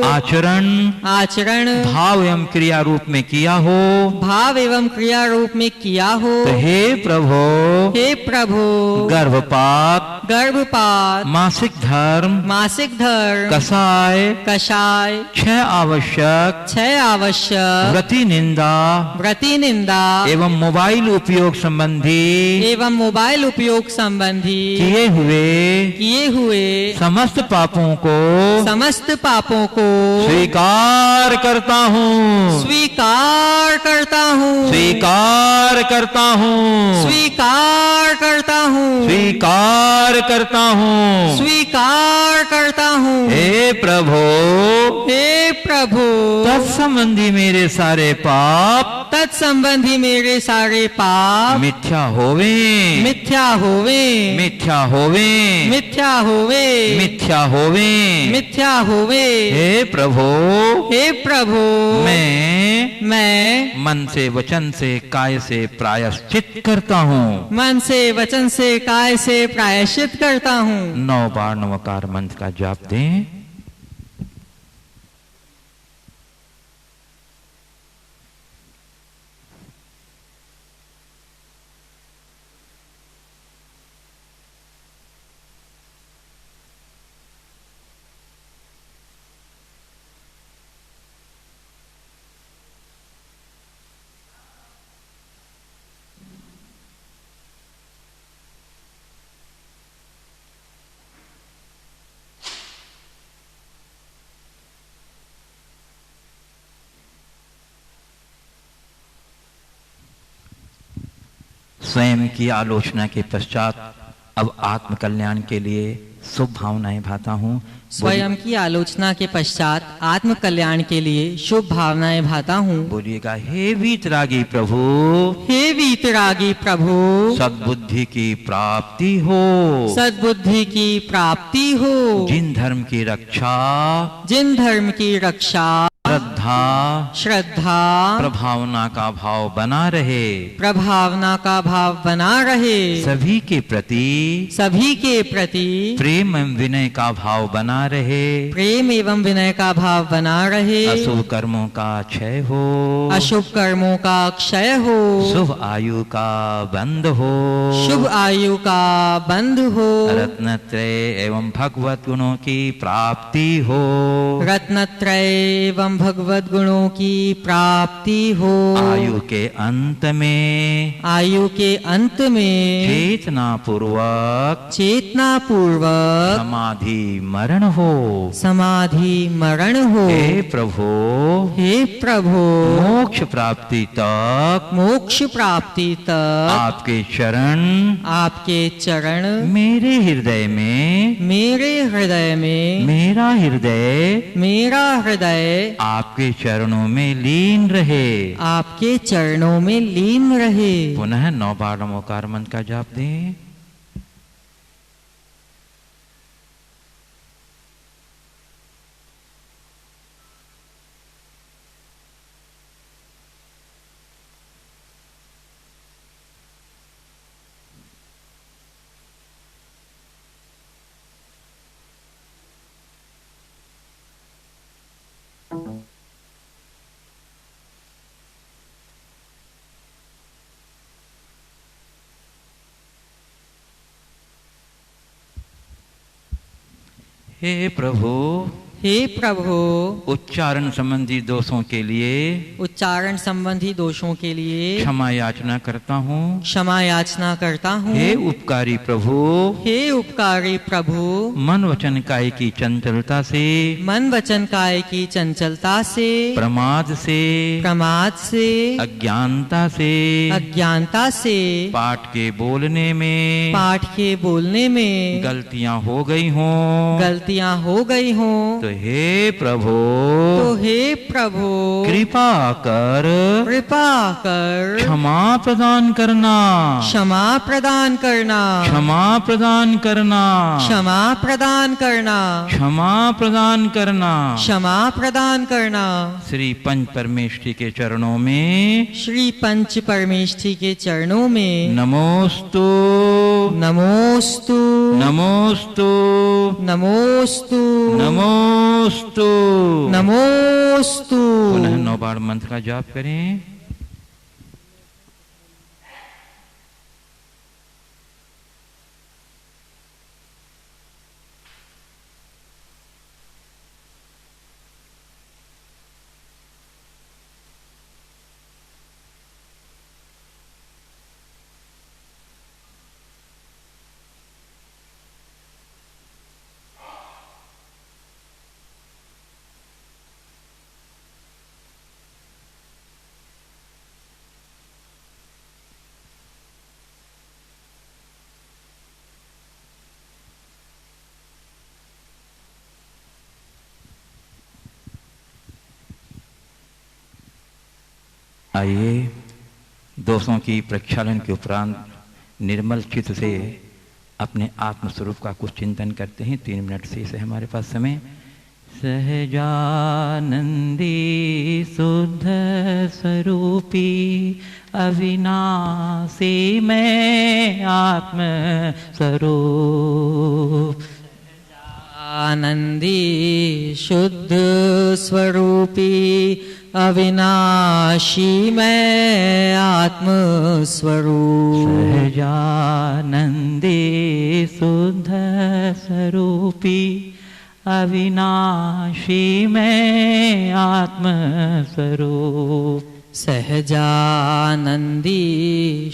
Speaker 4: आचरण भाव एवं क्रिया रूप में किया हो, तो हे प्रभु गर्भपात मासिक धर्म कसाय छह आवश्यक व्रति निंदा एवं मोबाइल उपयोग संबंधी किए हुए समस्त पापों को स्वीकार करता हूँ, हे प्रभु तत्संबंधी मेरे सारे पाप मिथ्या होवे, हे प्रभु मैं मन से वचन से काय से प्रायश्चित करता हूँ, 9 बार नवकार मंत्र का जाप दें। स्वयं की आलोचना के पश्चात अब आत्म कल्याण के लिए शुभ भावनाएं भाता हूँ।
Speaker 5: स्वयं की आलोचना के पश्चात आत्म कल्याण के लिए शुभ भावनाएं भाता हूँ।
Speaker 4: बोलिएगा, हे वीतरागी प्रभु सद्बुद्धि की प्राप्ति हो, जिन धर्म की रक्षा श्रद्धा
Speaker 5: श्रद्धा
Speaker 4: प्रभावना का भाव बना रहे,
Speaker 5: प्रभावना का भाव बना रहे,
Speaker 4: सभी के प्रति
Speaker 5: सभी के प्रति
Speaker 4: प्रेम एवं विनय का भाव बना रहे,
Speaker 5: प्रेम एवं विनय का भाव बना रहे,
Speaker 4: अशुभ कर्मों का क्षय हो,
Speaker 5: अशुभ कर्मों का क्षय हो,
Speaker 4: शुभ आयु का बंध हो,
Speaker 5: शुभ आयु का बंध हो,
Speaker 4: रत्नत्रय एवं भगवत गुणों की प्राप्ति हो,
Speaker 5: रत्नत्रय एवं भगवत गुणों की प्राप्ति हो,
Speaker 4: आयु के अंत में,
Speaker 5: आयु के अंत में
Speaker 4: चेतना पूर्वक समाधि मरण हो,
Speaker 5: समाधि मरण हो।
Speaker 4: हे प्रभु,
Speaker 5: हे प्रभु,
Speaker 4: मोक्ष प्राप्ति तक,
Speaker 5: मोक्ष प्राप्ति तक
Speaker 4: आपके चरण,
Speaker 5: आपके चरण
Speaker 4: मेरे हृदय में,
Speaker 5: मेरे हृदय में,
Speaker 4: मेरा हृदय
Speaker 5: मेरा हृदय
Speaker 4: आपके चरणों में लीन रहे,
Speaker 5: आपके चरणों में लीन रहे।
Speaker 4: पुनः 9 बार नमोकार मंत्र का जाप दें। हे प्रभु,
Speaker 5: हे प्रभु,
Speaker 4: उच्चारण संबंधी दोषों के लिए,
Speaker 5: उच्चारण संबंधी दोषों के लिए
Speaker 4: क्षमा याचना करता हूँ,
Speaker 5: क्षमा याचना करता हूँ।
Speaker 4: हे उपकारी प्रभु,
Speaker 5: हे उपकारी प्रभु,
Speaker 4: मन वचन काय की चंचलता से,
Speaker 5: मन वचन काय की चंचलता से,
Speaker 4: प्रमाद से, अज्ञानता से,
Speaker 5: अज्ञानता से
Speaker 4: पाठ के बोलने में,
Speaker 5: पाठ के बोलने में
Speaker 4: गलतियाँ हो गई हों,
Speaker 5: गलतियाँ हो गई हों,
Speaker 4: तो हे प्रभु, कृपा कर क्षमा प्रदान करना,
Speaker 5: क्षमा प्रदान करना,
Speaker 4: क्षमा प्रदान करना,
Speaker 5: क्षमा प्रदान करना,
Speaker 4: क्षमा प्रदान करना,
Speaker 5: क्षमा प्रदान करना।
Speaker 4: श्री पंच परमेष्ठी के चरणों में,
Speaker 5: श्री पंच परमेष्ठी के चरणों में
Speaker 4: नमोस्तु,
Speaker 5: नमोस्तु,
Speaker 4: नमोस्तु,
Speaker 5: नमोस्तु,
Speaker 4: नमोस्तु,
Speaker 5: नमोस्तु।
Speaker 4: पुनः 9 बार मंत्र का जाप करें। आइए दोषों की प्रक्षालन के उपरांत निर्मल चित्त से अपने आत्मस्वरूप का कुछ चिंतन करते हैं। 3 मिनट शेष है हमारे पास समय। सहजानंदी शुद्ध स्वरूपी अविनाशी मैं आत्म स्वरूप,
Speaker 5: आनंदी शुद्ध स्वरूपी अविनाशी मैं आत्म स्वरूप।
Speaker 4: सहजानंदी शुद्ध स्वरूपी अविनाशी मैं आत्म स्वरूप।
Speaker 5: सहजानंदी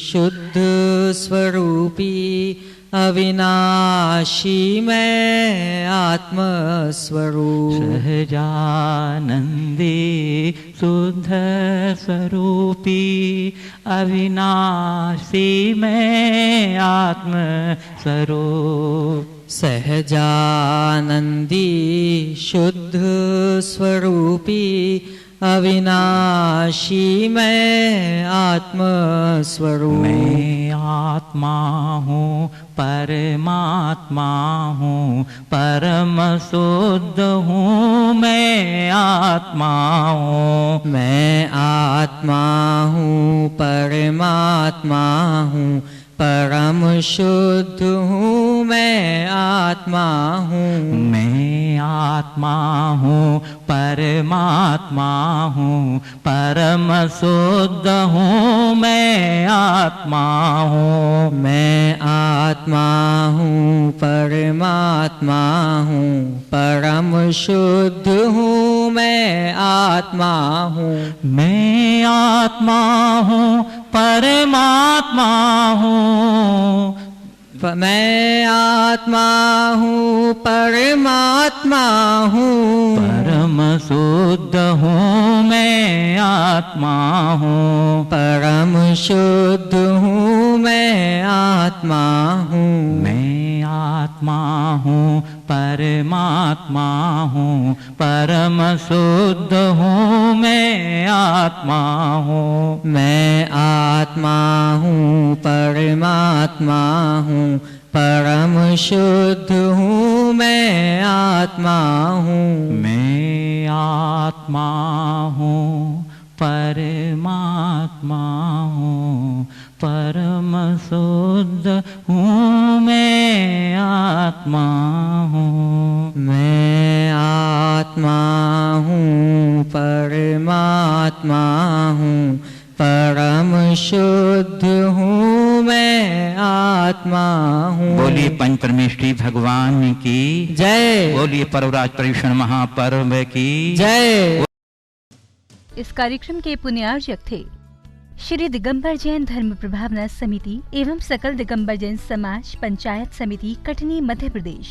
Speaker 5: शुद्ध स्वरूपी अविनाशी मैं आत्म स्वरूप।
Speaker 4: सहजानंदी शुद्ध स्वरूपी अविनाशी मैं आत्म स्वरूप।
Speaker 5: सहजानंदी शुद्ध स्वरूपी अविनाशी मैं आत्म स्वरूप।
Speaker 4: मैं आत्मा हूँ परमात्मा हूँ, परम शुद्ध हूँ, मैं आत्मा हूँ।
Speaker 5: मैं आत्मा हूँ, परमात्मा हूँ, परम शुद्ध हूँ, मैं आत्मा हूँ।
Speaker 4: मैं आत्मा हूँ, परमात्मा हूँ, परम शुद्ध हूँ, मैं आत्मा हूँ।
Speaker 5: मैं आत्मा हूँ, परमात्मा हूँ, परम शुद्ध हूँ, मैं आत्मा हूँ।
Speaker 4: मैं आत्मा हूँ, परमात्मा हूँ।
Speaker 5: मैं आत्मा हूँ, परमात्मा हूँ,
Speaker 4: परम शुद्ध हूँ, मैं आत्मा हूँ।
Speaker 5: परम शुद्ध हूँ, मैं आत्मा हूँ।
Speaker 4: मैं आत्मा हूँ, परमात्मा हूँ, परम शुद्ध हूँ, मैं आत्मा हूँ।
Speaker 5: मैं आत्मा हूँ, परमात्मा हूँ, परम शुद्ध हूँ, मैं आत्मा हूँ।
Speaker 4: मैं आत्मा हूँ, परमात्मा हूँ, परम शुद्ध हूँ, मैं आत्मा हूँ।
Speaker 5: मैं आत्मा हूँ, परमात्मा हूँ, परम शुद्ध हूँ, मैं आत्मा हूँ।
Speaker 4: बोलिए पंच परमेष्ठी भगवान की
Speaker 5: जय।
Speaker 4: बोलिए परवराज पर्युषण महापर्व की
Speaker 5: जय।
Speaker 1: इस कार्यक्रम के पुण्यार्जक थे श्री दिगंबर जैन धर्म प्रभावना समिति एवं सकल दिगंबर जैन समाज पंचायत समिति कटनी मध्य प्रदेश।